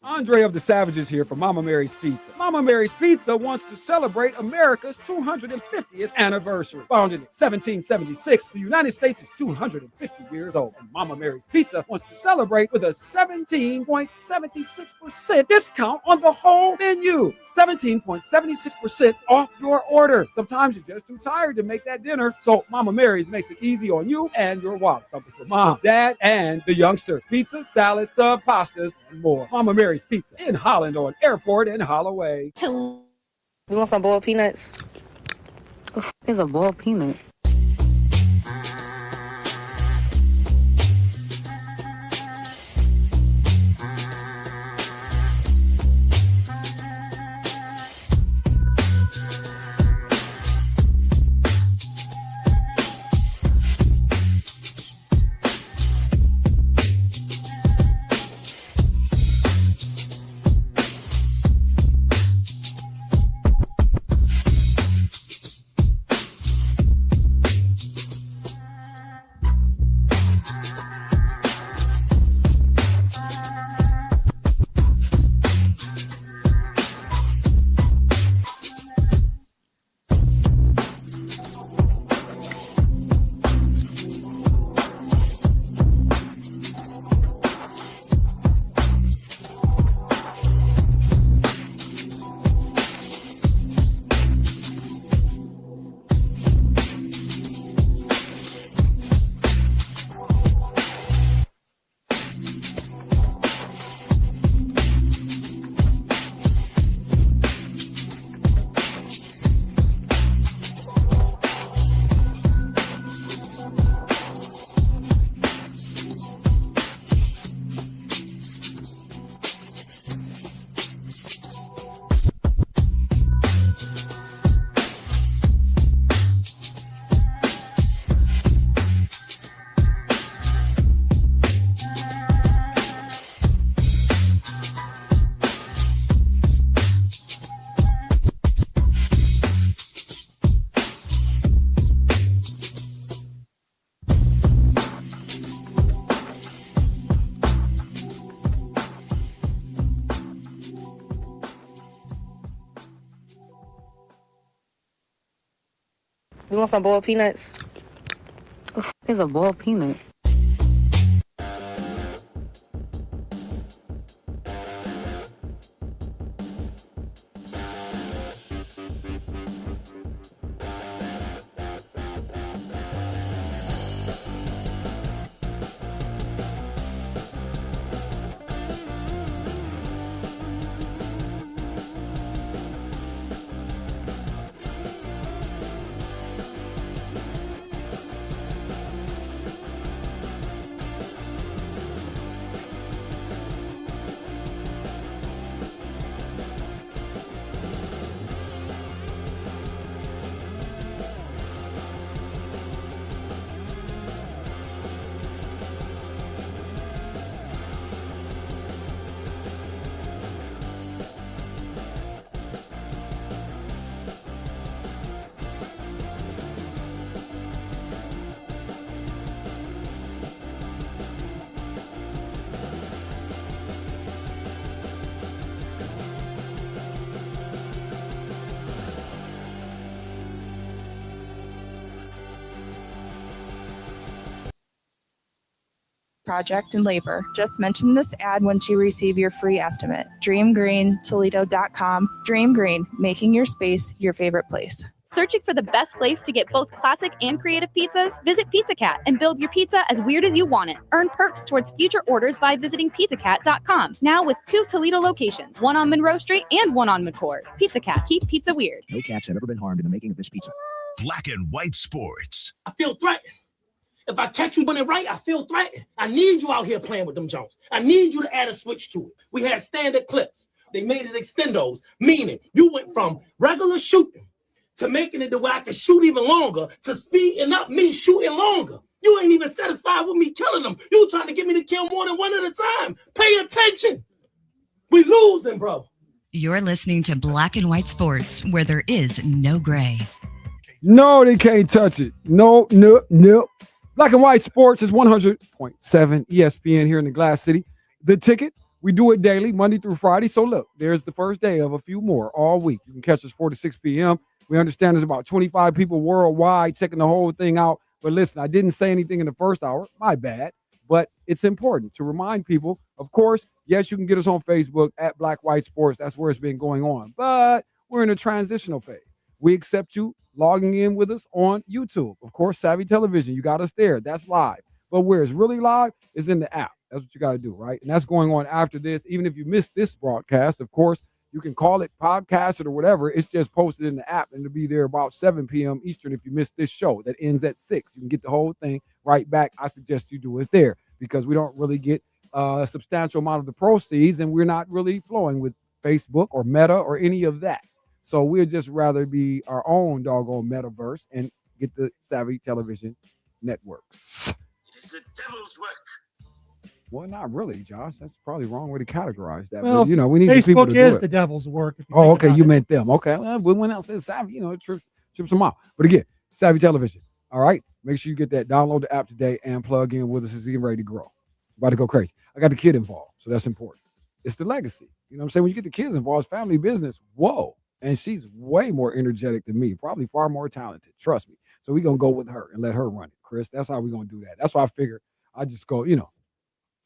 Andre of the Savages here for Mama Mary's Pizza. Mama Mary's Pizza wants to celebrate America's 250th anniversary. Founded in 1776, the United States is 250 years old. And Mama Mary's Pizza wants to celebrate with a 17.76% discount on the whole menu. 17.76% off your order. Sometimes you're just too tired to make that dinner, so Mama Mary's makes it easy on you and your wallet. Something for mom, dad, and the youngsters. Pizza, salads, subs, pastas, and more. Mama Mary's Pizza in Holland on Airport and Holloway. You want some boiled peanuts? There's a boiled peanut. You want some boiled peanuts? There's a boiled peanut. project and labor. Just mention this ad once you receive your free estimate. DreamGreenToledo.com. Dream Green, making your space your favorite place. Searching for the best place to get both classic and creative pizzas? Visit Pizza Cat and build your pizza as weird as you want it. Earn perks towards future orders by visiting pizzacat.com. Now with 2 Toledo locations, one on Monroe Street and one on McCord. Pizza Cat, keep pizza weird. No cats have ever been harmed in the making of this pizza. Black and white sports. I feel threatened. If I catch you doing it right, I feel threatened. I need you out here playing with them Jones. I need you to add a switch to it. We had standard clips. They made it extendos, meaning you went from regular shooting to making it to where I can shoot even longer, to speeding up me shooting longer. You ain't even satisfied with me killing them. You trying to get me to kill more than one at a time. Pay attention. We losing, bro. You're listening to Black and White Sports, where there is no gray. No, they can't touch it. No. Black and White Sports is 100.7 ESPN here in the Glass City. The Ticket, we do it daily, Monday through Friday. So look, there's the first day of a few more all week. You can catch us 4 to 6 p.m. We understand there's about 25 people worldwide checking the whole thing out. But listen, I didn't say anything in the first hour. My bad. But it's important to remind people, of course, yes, you can get us on Facebook at Black White Sports. That's where it's been going on. But we're in a transitional phase. We accept you logging in with us on YouTube. Of course, Savvy Television, you got us there. That's live. But where it's really live is in the app. That's what you got to do, right? And that's going on after this. Even if you missed this broadcast, of course, you can call it podcast or whatever. It's just posted in the app, and it'll be there about 7 p.m. Eastern if you missed this show that ends at 6. You can get the whole thing right back. I suggest you do it there because we don't really get a substantial amount of the proceeds, and we're not really flowing with Facebook or Meta or any of that. So we'd just rather be our own doggone metaverse and get the Savvy Television networks. It's the devil's work. Well, not really, Josh. That's probably the wrong way to categorize that. Well, but, you know, we need the people Facebook to do is it. the devil's work. If you Oh, think okay. about You it. meant them. Okay. Well, when else says Savvy, you know, it trips them out. But again, Savvy Television. All right. Make sure you get that. Download the app today and plug in with us. It's getting ready to grow. About to go crazy. I got the kid involved, so that's important. It's the legacy. You know what I'm saying? When you get the kids involved, it's family business. Whoa. And she's way more energetic than me, probably far more talented. Trust me. So we're going to go with her and let her run it, Chris. That's how we're going to do that. That's why I figure I just go, you know,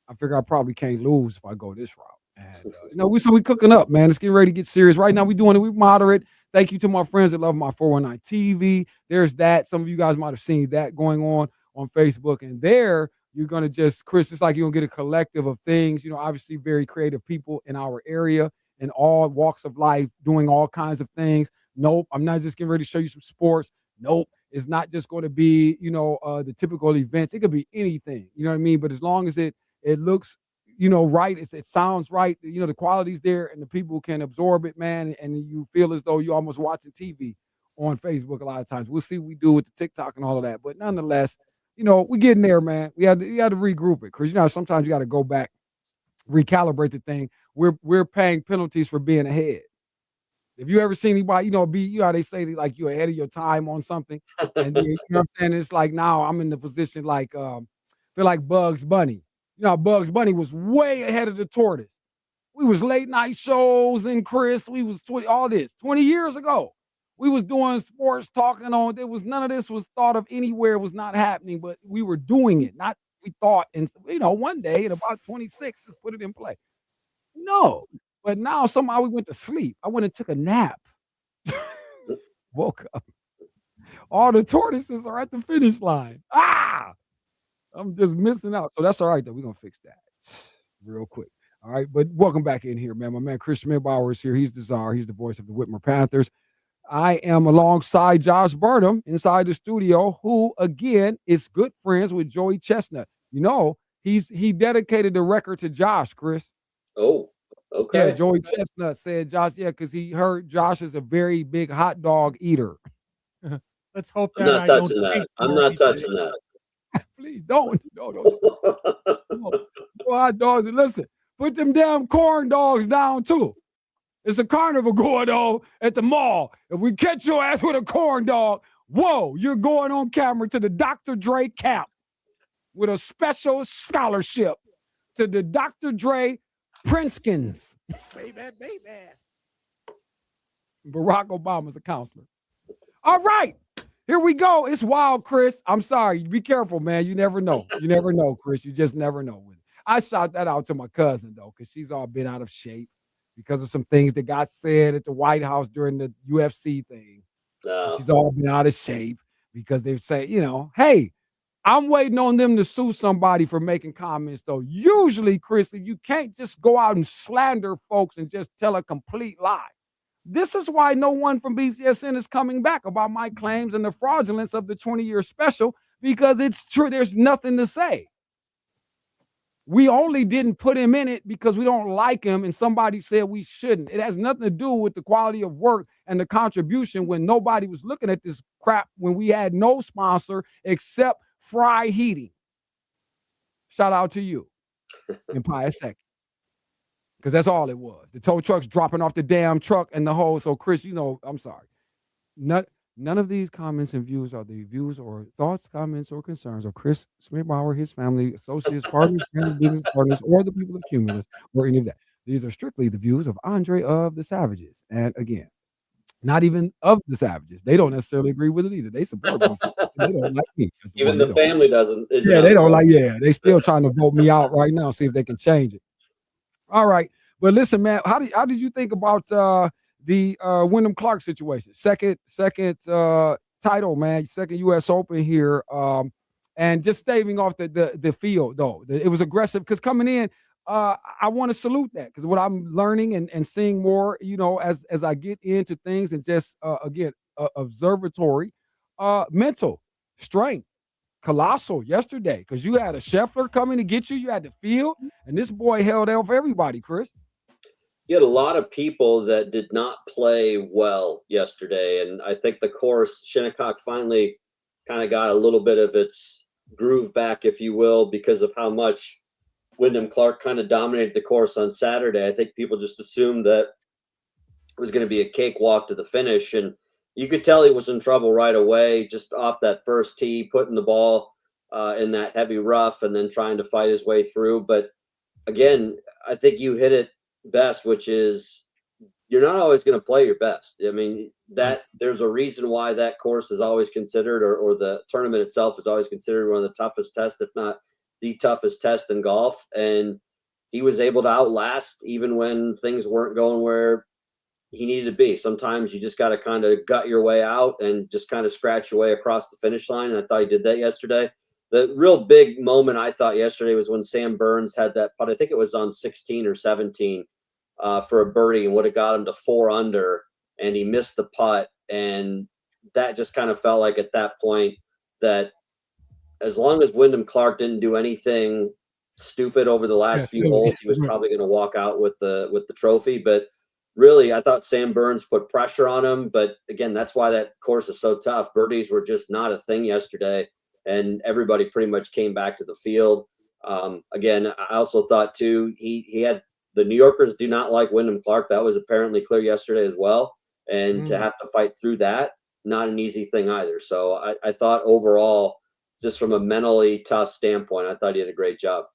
I figure I probably can't lose if I go this route. And, you know, we cooking up, man. It's getting ready to get serious. Right now, we're doing it. We moderate. Thank you to my friends that love my 419 TV. There's that. Some of you guys might have seen that going on Facebook. And there, you're going to just, Chris, it's like you're going to get a collective of things. You know, obviously very creative people in our area in all walks of life doing all kinds of things. Nope, I'm not just getting ready to show you some sports. Nope, it's not just going to be, you know, the typical events. It could be anything, you know what I mean? But as long as it looks, you know, right, it sounds right, you know, the quality's there and the people can absorb it, man, and you feel as though you're almost watching TV on Facebook a lot of times. We'll see what we do with the TikTok and all of that. But nonetheless, you know, we're getting there, man. You had to regroup it because, you know, sometimes you got to go back, recalibrate the thing. We're paying penalties for being ahead. If you ever seen anybody, you know, you know how they say like you're ahead of your time on something, and then, you know what I'm saying? It's like now I'm in the position like feel like Bugs Bunny. You know, Bugs Bunny was way ahead of the tortoise. We was late night shows and Chris, we was 20 years ago. We was doing sports talking on. There was none of this was thought of anywhere. It was not happening, but we were doing it. Not we thought, and you know, one day at about 26, let's put it in play. No, but now somehow we went to sleep. I went and took a nap. Woke up. All the tortoises are at the finish line. I'm just missing out. So that's all right, though. We're going to fix that real quick. All right, but welcome back in here, man. My man Chris Schmidbauer is here. He's the czar. He's the voice of the Whitmer Panthers. I am alongside Josh Burnham inside the studio, who, again, is good friends with Joey Chestnut. You know, he dedicated the record to Josh, Chris. Oh, okay. Yeah, Joey Chestnut said Josh, because he heard Josh is a very big hot dog eater. Let's hope that I'm not touching that. I'm not touching that. Please don't. No, hot dogs. And listen, put them damn corn dogs down too. It's a carnival going on at the mall. If we catch your ass with a corn dog, whoa, you're going on camera to the Dr. Dre camp with a special scholarship to the Dr. Dre Prinskins. Baby. Barack Obama's a counselor. All right. Here we go. It's wild, Chris. I'm sorry. Be careful, man. You never know. You never know, Chris. You just never know. I shout that out to my cousin, though, because she's all been out of shape because of some things that got said at the White House during the UFC thing. She's all been out of shape because they say, hey, I'm waiting on them to sue somebody for making comments, though. Usually, Chris, you can't just go out and slander folks and just tell a complete lie. This is why no one from BCSN is coming back about my claims and the fraudulence of the 20-year special, because it's true. There's nothing to say. We only didn't put him in it because we don't like him and somebody said we shouldn't. It has nothing to do with the quality of work and the contribution when nobody was looking at this crap, when we had no sponsor except Fry Heating. Shout out to you, Empire Second. Because that's all it was. The tow truck's dropping off the damn truck and the whole. So, Chris, I'm sorry. None of these comments and views are the views or thoughts, comments, or concerns of Chris Smith-Bauer, his family, associates, partners, friends, business partners, or the people of Cumulus, or any of that. These are strictly the views of Andre of the Savages. And again, not even of the Savages. They don't necessarily agree with it either. They support me. They don't like me. Even the family doesn't. Yeah, they don't like. Yeah, they still trying to vote me out right now. See if they can change it. All right, but listen, man. How did you think about the Wyndham Clark situation? Second title, man. Second U.S. Open here, and just staving off the field though. It was aggressive because coming in. I want to salute that because what I'm learning and seeing more, as I get into things and just again observatory, mental strength. Colossal yesterday because you had a Scheffler coming to get you. You had the field, and this boy held out for everybody, Chris. You had a lot of people that did not play well yesterday, and I think the course, Shinnecock finally kind of got a little bit of its groove back, if you will, because of how much Wyndham Clark kind of dominated the course on Saturday. I think people just assumed that it was going to be a cakewalk to the finish, and you could tell he was in trouble right away, just off that first tee, putting the ball in that heavy rough and then trying to fight his way through. But again, I think you hit it best, which is you're not always going to play your best. I mean, that there's a reason why that course is always considered, or the tournament itself is always considered one of the toughest tests, if not the toughest test in golf. And he was able to outlast even when things weren't going where he needed to be. Sometimes you just got to kind of gut your way out and just kind of scratch your way across the finish line. And I thought he did that yesterday. The real big moment I thought yesterday was when Sam Burns had that putt. I think it was on 16 or 17 for a birdie and would have got him to 4 under, and he missed the putt. And that just kind of felt like at that point that as long as Wyndham Clark didn't do anything stupid over the last few holes, he was probably going to walk out with the trophy. But really, I thought Sam Burns put pressure on him. But again, that's why that course is so tough. Birdies were just not a thing yesterday, and everybody pretty much came back to the field. Again, I also thought too, he had the New Yorkers do not like Wyndham Clark. That was apparently clear yesterday as well. And to have to fight through that, not an easy thing either. So I thought overall, just from a mentally tough standpoint, I thought he had a great job.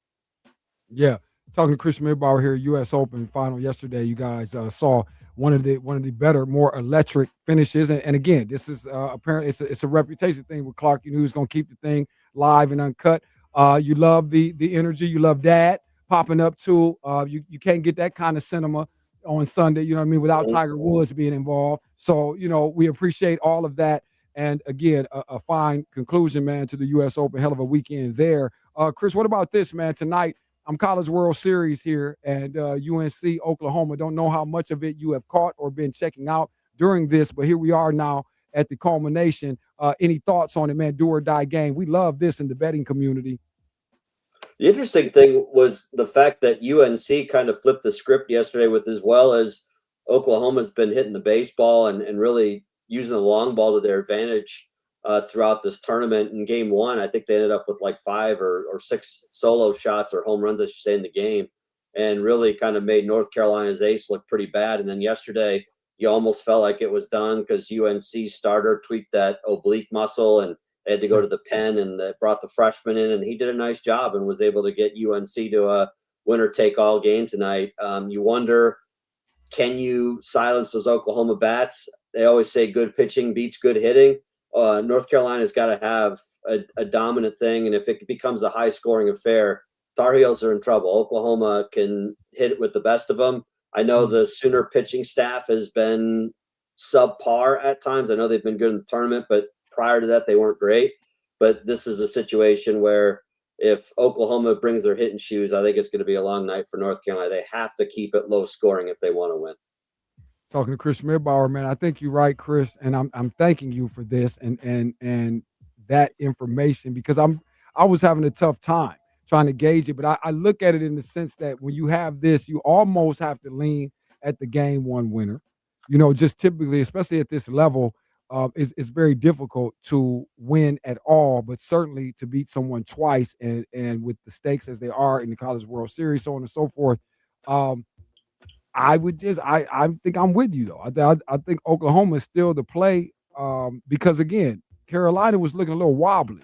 Yeah. Talking to Chris Smith-Bauer here, U.S. Open final yesterday. You guys saw one of the better, more electric finishes. And again, this is apparently it's a reputation thing with Clark. You knew he was going to keep the thing live and uncut. You love the energy. You love Dad popping up too. You can't get that kind of cinema on Sunday, you know what I mean, without Tiger Woods being involved. So, we appreciate all of that. And again, a fine conclusion, man, to the U.S. Open. Hell of a weekend there. Chris, what about this, man? Tonight, I'm College World Series here, and UNC Oklahoma. Don't know how much of it you have caught or been checking out during this, but here we are now at the culmination. Any thoughts on it, man? Do or die game. We love this in the betting community. The interesting thing was the fact that UNC kind of flipped the script yesterday with, as well as Oklahoma's been hitting the baseball and really using the long ball to their advantage throughout this tournament. In game one, I think they ended up with like 5 or 6 solo shots or home runs, I should say, in the game, and really kind of made North Carolina's ace look pretty bad. And then yesterday, you almost felt like it was done because UNC starter tweaked that oblique muscle and they had to go to the pen, and they brought the freshman in, and he did a nice job and was able to get UNC to a winner-take-all game tonight. You wonder, can you silence those Oklahoma bats? They always say good pitching beats good hitting. North Carolina's got to have a dominant thing, and if it becomes a high-scoring affair, Tar Heels are in trouble. Oklahoma can hit it with the best of them. I know the Sooner pitching staff has been subpar at times. I know they've been good in the tournament, but prior to that, they weren't great. But this is a situation where if Oklahoma brings their hitting shoes, I think it's going to be a long night for North Carolina. They have to keep it low scoring if they want to win. Talking to Chris Midbauer, man, I think you're right, Chris, and I'm thanking you for this and that information, because I was having a tough time trying to gauge it, but I look at it in the sense that when you have this, you almost have to lean at the game one winner. You know, just typically, especially at this level, it's very difficult to win at all, but certainly to beat someone twice and with the stakes as they are in the College World Series, so on and so forth. I think I'm with you though. I think Oklahoma is still the play because again, Carolina was looking a little wobbly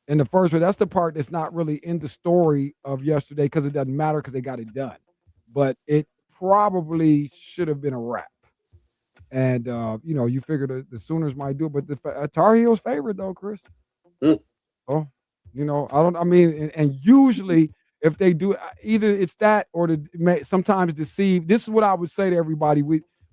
in the first one. That's the part that's not really in the story of yesterday because it doesn't matter because they got it done. But it probably should have been a wrap. And you figure the Sooners might do it, but the Tar Heels favorite though, Chris. Oh, and usually if they do, either it's that or sometimes deceive. This is what I would say to everybody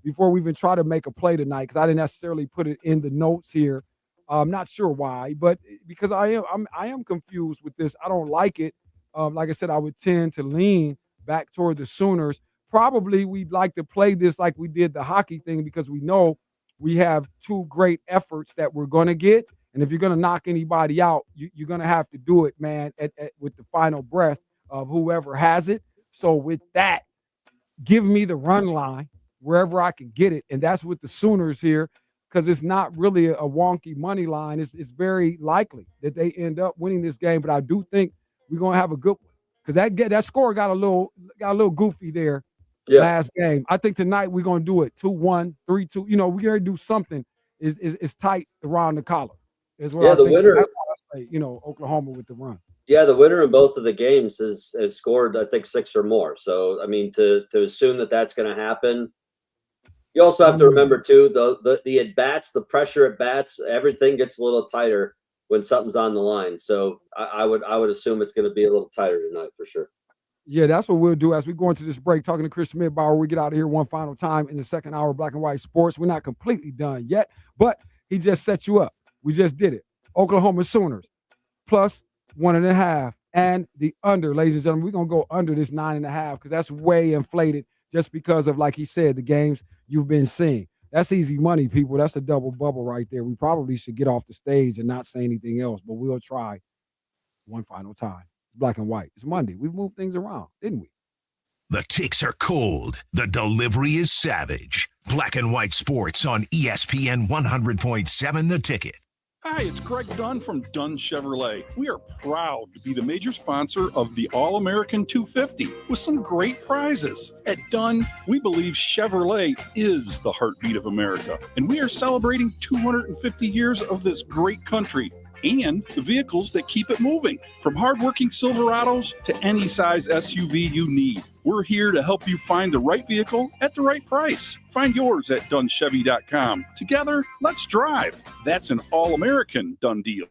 before we even try to make a play tonight, because I didn't necessarily put it in the notes here. I'm not sure why, but because I am confused with this. I don't like it. Like I said, I would tend to lean back toward the Sooners. Probably we'd like to play this like we did the hockey thing because we know we have two great efforts that we're going to get. And if you're going to knock anybody out, you're going to have to do it, man, with the final breath of whoever has it. So with that, give me the run line wherever I can get it. And that's with the Sooners here, because it's not really a wonky money line. It's very likely that they end up winning this game. But I do think we're going to have a good one, because that score got a little goofy there last game. I think tonight we're going to do it 2-1, 3-2. We're going to do something is tight around the collar. Is what I the think. winner. So that's why I say, Oklahoma with the run. Yeah, the winner in both of the games has scored, I think, 6 or more. So, I mean, to assume that that's going to happen, you also have to remember, too, the at-bats, the pressure at bats, everything gets a little tighter when something's on the line. So I would assume it's going to be a little tighter tonight for sure. Yeah, that's what we'll do as we go into this break. Talking to Chris Midbauer, we get out of here one final time in the second hour of Black and White Sports. We're not completely done yet, but he just set you up. We just did it. Oklahoma Sooners plus 1.5 and the under, ladies and gentlemen. We're going to go under this 9.5 because that's way inflated just because of, like he said, the games you've been seeing. That's easy money, people. That's a double bubble right there. We probably should get off the stage and not say anything else, but we'll try one final time. Black and White. It's Monday. We've moved things around, didn't we? The takes are cold. The delivery is savage. Black and White Sports on ESPN 100.7 The Ticket. Hi, it's Greg Dunn from Dunn Chevrolet. We are proud to be the major sponsor of the All-American 250 with some great prizes. At Dunn, we believe Chevrolet is the heartbeat of America, and we are celebrating 250 years of this great country and the vehicles that keep it moving. From hardworking Silverados to any size SUV you need, we're here to help you find the right vehicle at the right price. Find yours at DunnChevy.com. Together, let's drive. That's an all-American Dunn deal.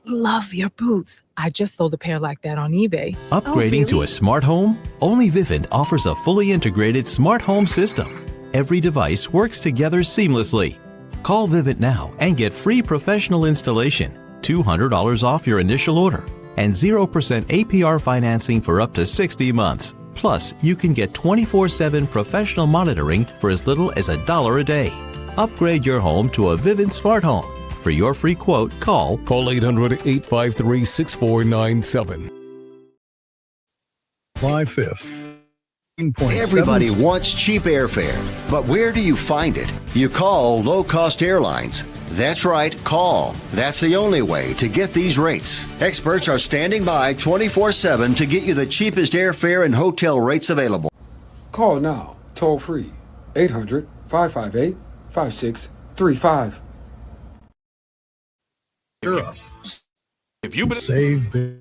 Love your boots. I just sold a pair like that on eBay. Upgrading to a smart home? Only Vivint offers a fully integrated smart home system. Every device works together seamlessly. Call Vivint now and get free professional installation, $200 off your initial order, and 0% APR financing for up to 60 months. Plus, you can get 24/7 professional monitoring for as little as $1 a day. Upgrade your home to a Vivint smart home. For your free quote, call 800-853-6497. 5/5. Everybody wants cheap airfare, but where do you find it? You call low-cost airlines. That's right, call. That's the only way to get these rates. Experts are standing by 24/7 to get you the cheapest airfare and hotel rates available. Call now, toll free, 800-558-5635. If you've been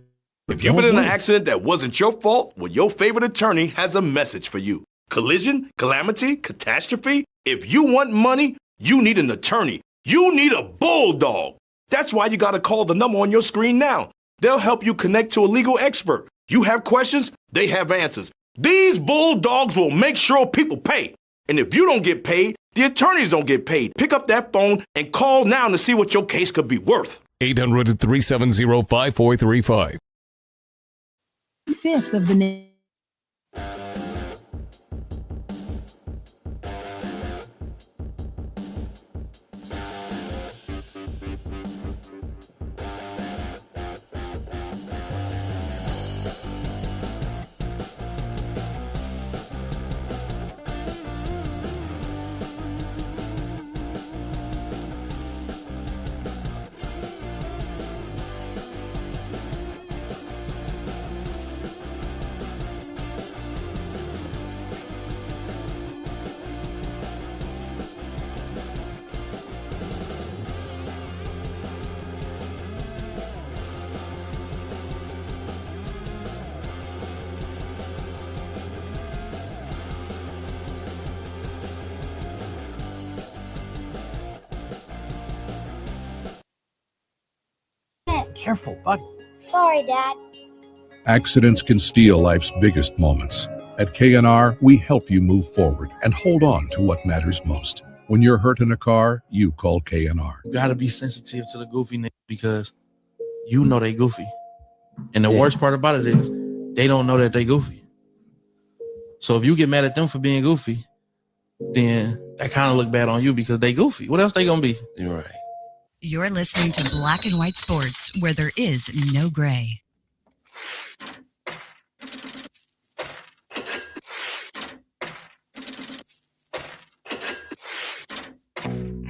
in an accident that wasn't your fault, well, your favorite attorney has a message for you. Collision, calamity, catastrophe. If you want money, you need an attorney. You need a bulldog. That's why you got to call the number on your screen now. They'll help you connect to a legal expert. You have questions, they have answers. These bulldogs will make sure people pay. And if you don't get paid, the attorneys don't get paid. Pick up that phone and call now to see what your case could be worth. 800-370-5435. Fifth of the name. Careful, buddy. Sorry, Dad. Accidents can steal life's biggest moments. At KNR, we help you move forward and hold on to what matters most. When you're hurt in a car, you call KNR. You gotta be sensitive to the goofy niggas because you know they goofy. And the worst part about it is they don't know that they goofy. So if you get mad at them for being goofy, then that kind of look bad on you because they goofy. What else they gonna be? You're right. You're listening to Black and White Sports, where there is no gray.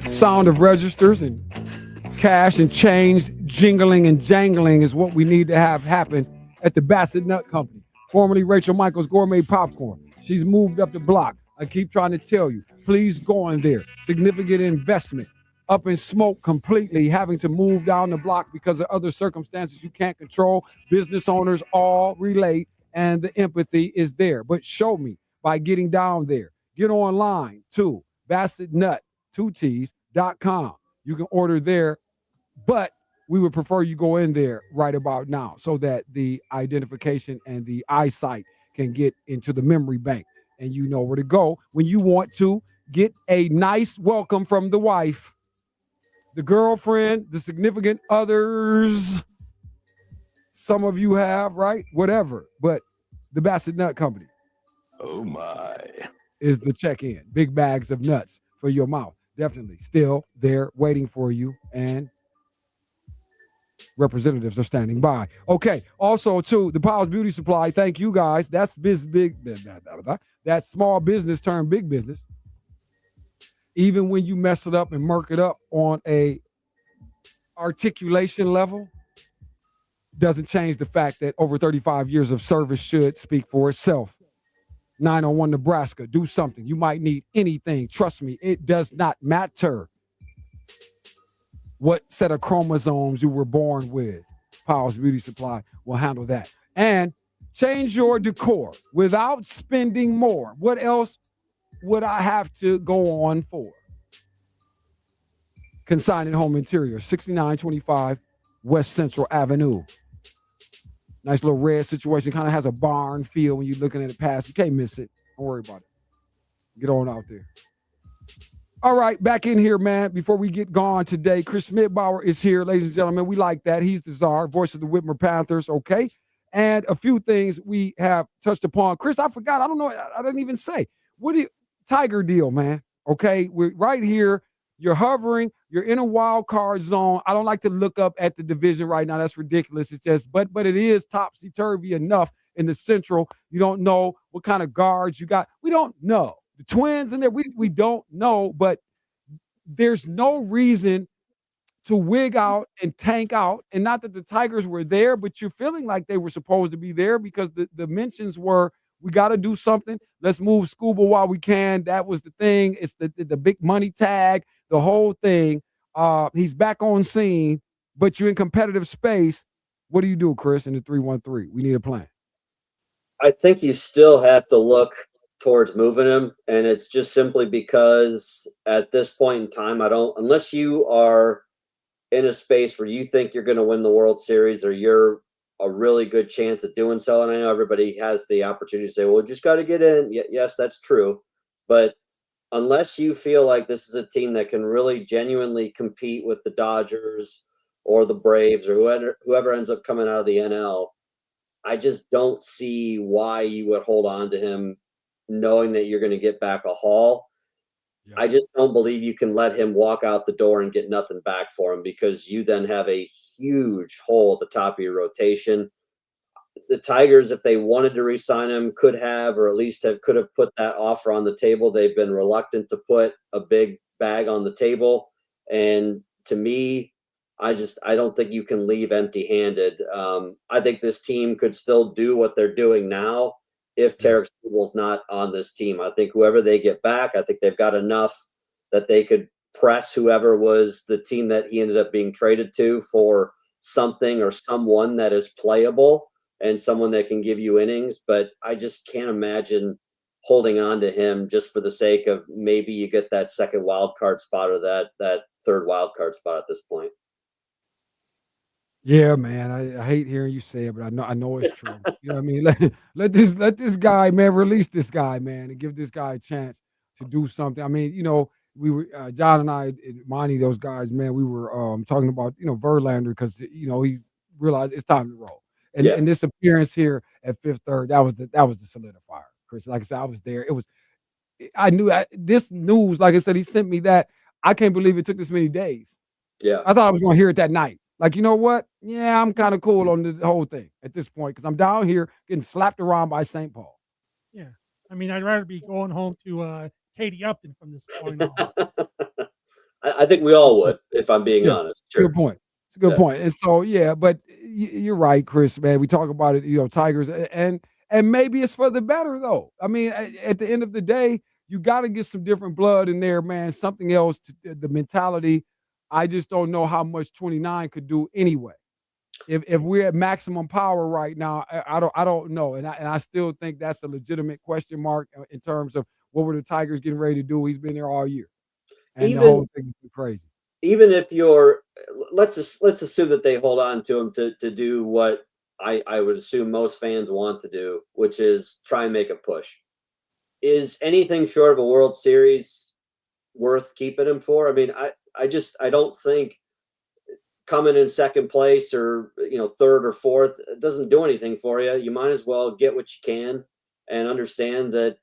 Sound of registers and cash and change jingling and jangling is what we need to have happen at the Bassett Nut Company, formerly Rachel Michaels Gourmet Popcorn. She's moved up the block. I keep trying to tell you, please go in there. Significant investment. Up in smoke completely, having to move down the block because of other circumstances you can't control. Business owners all relate, and the empathy is there. But show me by getting down there. Get online to BassettNut2Ts.com. You can order there, but we would prefer you go in there right about now so that the identification and the eyesight can get into the memory bank, and you know where to go when you want to get a nice welcome from the wife, the girlfriend, the significant others. Some of you have, right? Whatever. But the Bassett Nut Company. Oh, my. Is the check-in. Big bags of nuts for your mouth. Definitely still there waiting for you. And representatives are standing by. Okay. Also, too, the Powell's Beauty Supply. Thank you, guys. That's that small business turned big business. Even when you mess it up and murk it up on a articulation level, doesn't change the fact that over 35 years of service should speak for itself. 901 Nebraska, do something. You might need anything. Trust me, it does not matter what set of chromosomes you were born with. Powell's Beauty Supply will handle that. And change your decor without spending more. What else would I have to go on for? Consigned Home Interior, 6925 West Central Avenue. Nice little red situation. Kind of has a barn feel when you're looking at it past. You can't miss it. Don't worry about it. Get on out there. All right, back in here, man. Before we get gone today, Chris Schmidbauer is here, ladies and gentlemen. We like that. He's the czar, voice of the Whitmer Panthers, okay? And a few things we have touched upon. Chris, I forgot. I don't know. I didn't even say. What do you, Tiger deal, man? Okay, we're right here. You're hovering. You're in a wild card zone. I don't like to look up at the division right now. That's ridiculous. It's just, but it is topsy-turvy enough in the Central. You don't know what kind of guards you got. We don't know. The Twins in there, we don't know, but there's no reason to wig out and tank out. And not that the Tigers were there, but you're feeling like they were supposed to be there because the mentions were, we got to do something. Let's move Skubal while we can. That was the thing. It's the big money tag, the whole thing. He's back on scene, but you're in competitive space. What do you do, Chris, in the 3-1-3? We need a plan. I think you still have to look towards moving him, and it's just simply because at this point in time, unless you are in a space where you think you're going to win the World Series or you're a really good chance at doing so. And I know everybody has the opportunity to say, well, just got to get in. Yes, that's true. But unless you feel like this is a team that can really genuinely compete with the Dodgers or the Braves or whoever ends up coming out of the NL, I just don't see why you would hold on to him knowing that you're going to get back a haul. Yeah. I just don't believe you can let him walk out the door and get nothing back for him, because you then have a huge hole at the top of your rotation. The Tigers, if they wanted to re-sign him, could have, or at least could have put that offer on the table. They've been reluctant to put a big bag on the table. And to me, I don't think you can leave empty-handed. I think this team could still do what they're doing now if Tarek Skubal's not on this team. I think whoever they get back, I think they've got enough that they could press whoever was the team that he ended up being traded to for something or someone that is playable and someone that can give you innings. But I just can't imagine holding on to him just for the sake of maybe you get that second wild card spot or that third wild card spot at this point. Yeah, man. I hate hearing you say it, but I know it's true. You know what I mean? Let this guy, man, release this guy, man, and give this guy a chance to do something. I mean, you know, we were John and I, Monty, those guys, man, we were talking about, you know, Verlander, because, you know, he realized it's time to roll. And this appearance here at Fifth Third, that was the solidifier, Chris. Like I said, I was there. I knew this news, like I said, he sent me that. I can't believe it took this many days. Yeah. I thought I was going to hear it that night. Like, you know what? Yeah, I'm kind of cool on the whole thing at this point, because I'm down here getting slapped around by St. Paul. Yeah. I mean, I'd rather be going home to Katie Upton from this point on. I think we all would, if I'm being honest. Sure. Good point. It's a good point. And so, yeah, but you're right, Chris, man. We talk about it, you know, Tigers, and maybe it's for the better, though. I mean, at the end of the day, you got to get some different blood in there, man. Something else, the mentality. I just don't know how much 29 could do anyway. If we're at maximum power right now, I don't know, and I still think that's a legitimate question mark in terms of what were the Tigers getting ready to do. He's been there all year, and the whole thing is crazy. Even if let's assume that they hold on to him to do what I would assume most fans want to do, which is try and make a push. Is anything short of a World Series worth keeping him for? I mean, I don't think coming in second place or, you know, third or fourth, it doesn't do anything for you. You might as well get what you can and understand that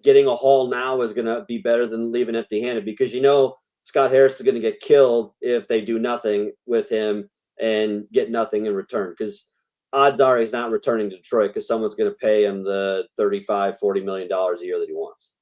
getting a haul now is going to be better than leaving empty-handed, because, you know, Scott Harris is going to get killed if they do nothing with him and get nothing in return, because odds are he's not returning to Detroit because someone's going to pay him the $35-40 million a year that he wants.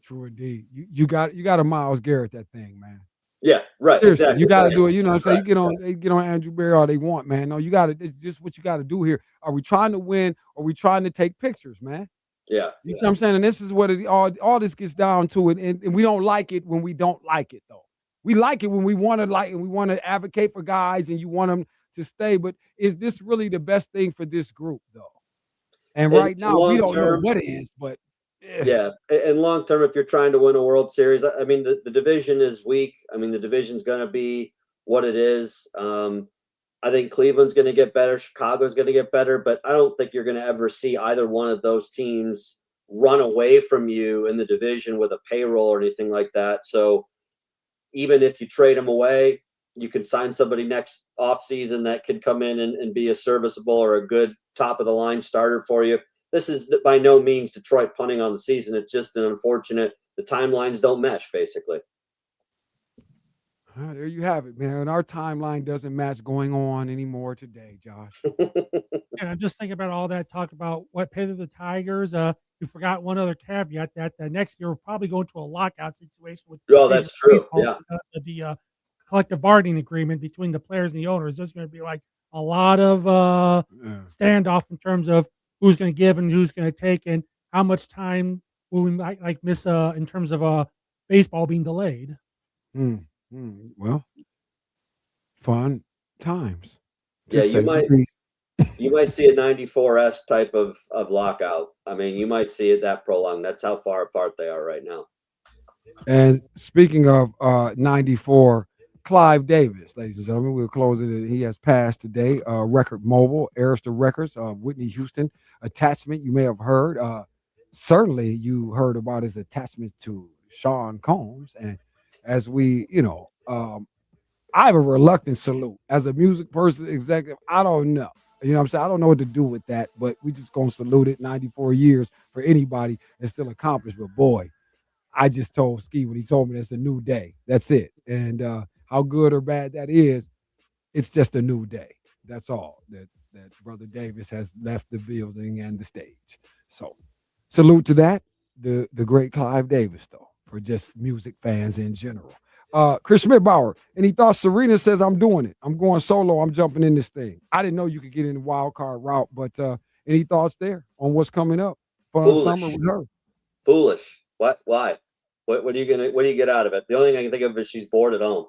True indeed. You got a Myles Garrett that thing, man. Yeah, right. Seriously, exactly. You got to do it. You know what I'm saying? They get on Andrew Berry all they want, man. No, you got to. It's just what you got to do here. Are we trying to win? Or are we trying to take pictures, man? Yeah. You see what I'm saying? And this is what all this gets down to. And we don't like it when we don't like it, though. We like it when we want to like, and we want to advocate for guys, and you want them to stay. But is this really the best thing for this group, though? And right now, we don't know what it is, but. Yeah, and long term, if you're trying to win a World Series, I mean, the division is weak. I mean, the division's going to be what it is. I think Cleveland's going to get better. Chicago's going to get better, but I don't think you're going to ever see either one of those teams run away from you in the division with a payroll or anything like that. So even if you trade them away, you can sign somebody next offseason that could come in and be a serviceable or a good top-of-the-line starter for you. This is by no means Detroit punting on the season. It's just an unfortunate – the timelines don't mesh, basically. There you have it, man. Our timeline doesn't match going on anymore today, Josh. And I'm just thinking about all that talk about what pay to the Tigers. You forgot one other caveat that next year we're probably going to a lockout situation with. Oh, that's true. Yeah. Because of the collective bargaining agreement between the players and the owners. There's going to be like a lot of standoff in terms of who's going to give and who's going to take, and how much time will we might miss in terms of baseball being delayed. Well, fun times. Yeah, you might see a 94-esque type of lockout. I mean, you might see it that prolonged. That's how far apart they are right now. And speaking of 94, Clive Davis, ladies and gentlemen, we'll close it. He has passed today. Record Mobile, Arista Records, Whitney Houston attachment. You may have heard. Certainly, you heard about his attachment to Sean Combs, and as we, I have a reluctant salute as a music person, executive. I don't know. You know what I'm saying? I don't know what to do with that, but we just going to salute it. 94 years for anybody that's still accomplished. But boy, I just told Ski when he told me that's a new day. That's it. And how good or bad that is, it's just a new day. That's all that Brother Davis has left the building and the stage. So salute to that. The great Clive Davis, though, for just music fans in general. Chris Schmidbauer, any thoughts? Serena says, I'm doing it. I'm going solo. I'm jumping in this thing. I didn't know you could get in the wild card route, but any thoughts there on what's coming up for summer with her? Foolish. What? Why? What are you get out of it? The only thing I can think of is she's bored at home.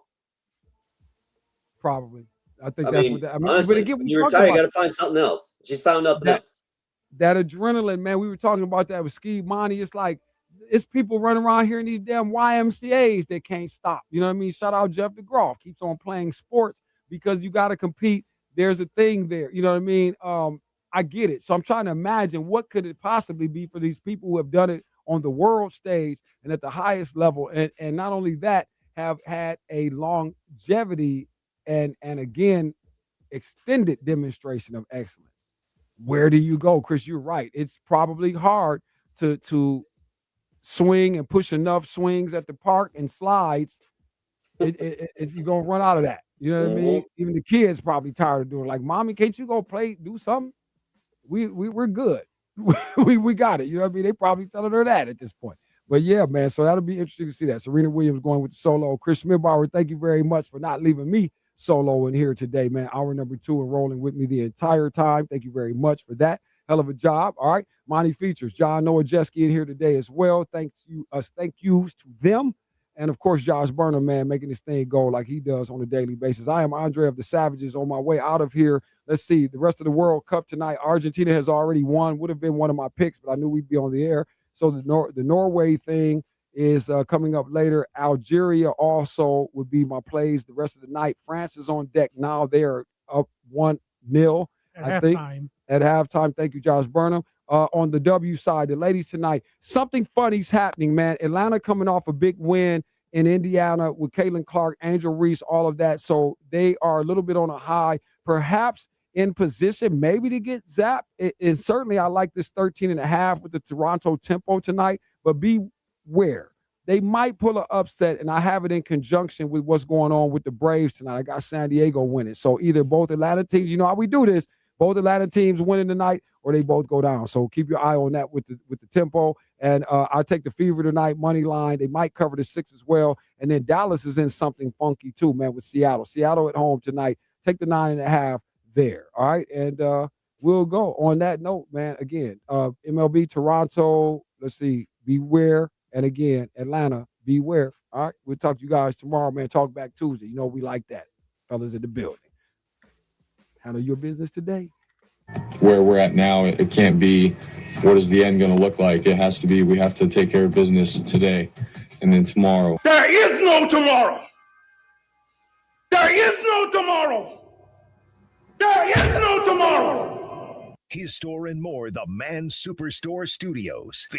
Probably. I think that's what that. I mean, honestly, but again, when you retire, you got to find something else. She's found nothing else. That adrenaline, man. We were talking about that with Ski Monty. It's like it's people running around here in these damn YMCAs that can't stop. You know what I mean? Shout out Jeff DeGraw. Keeps on playing sports because you got to compete. There's a thing there. You know what I mean? I get it. So I'm trying to imagine what could it possibly be for these people who have done it on the world stage and at the highest level. And not only that, have had a longevity and again, extended demonstration of excellence. Where do you go? Chris, you're right. It's probably hard to swing and push enough swings at the park and slides. You're going to run out of that. You know what I mean? Even the kids probably tired of doing it. Like, Mommy, can't you go play, do something? We're good. we got it. You know what I mean? They probably telling her that at this point. But yeah, man, so that'll be interesting to see that. Serena Williams going with the solo. Chris Schmidbauer, thank you very much for not leaving me solo in here today, man. Hour number 2 and rolling with me the entire time. Thank you very much for that. Hell of a job. All right. Monty Features, John Noah Jeske in here today as well. Thank yous to them. And of course, Josh Burnham, man, making this thing go like he does on a daily basis. I am Andre of the Savages on my way out of here. Let's see the rest of the World Cup tonight. Argentina has already won. Would have been one of my picks, but I knew we'd be on the air. So the Norway thing is coming up later. Algeria also would be my plays the rest of the night. France is on deck now. They are up 1-0, I think, at halftime. Thank you, Josh Burnham. On the W side, the ladies tonight, something funny's happening, man. Atlanta coming off a big win in Indiana with Caitlin Clark, Angel Reese, all of that. So they are a little bit on a high, perhaps in position maybe to get zapped. And certainly I like this 13.5 with the Toronto tempo tonight, but beware. They might pull an upset, and I have it in conjunction with what's going on with the Braves tonight. I got San Diego winning. So either both Atlanta teams, you know how we do this, both Atlanta teams winning tonight, or they both go down. So keep your eye on that with the tempo. And I'll take the Fever tonight, money line. They might cover the 6 as well. And then Dallas is in something funky too, man, with Seattle. Seattle at home tonight. Take the 9.5 there. All right. And we'll go on that note, man. Again, MLB Toronto, let's see, beware. And again, Atlanta, beware. All right. We'll talk to you guys tomorrow, man. Talk back Tuesday. You know, we like that. Fellas in the building. Handle your business today. Where we're at now, it can't be what is the end going to look like. It has to be we have to take care of business today and then tomorrow. There is no tomorrow. There is no tomorrow. There is no tomorrow. His store and more, the Man Superstore Studios.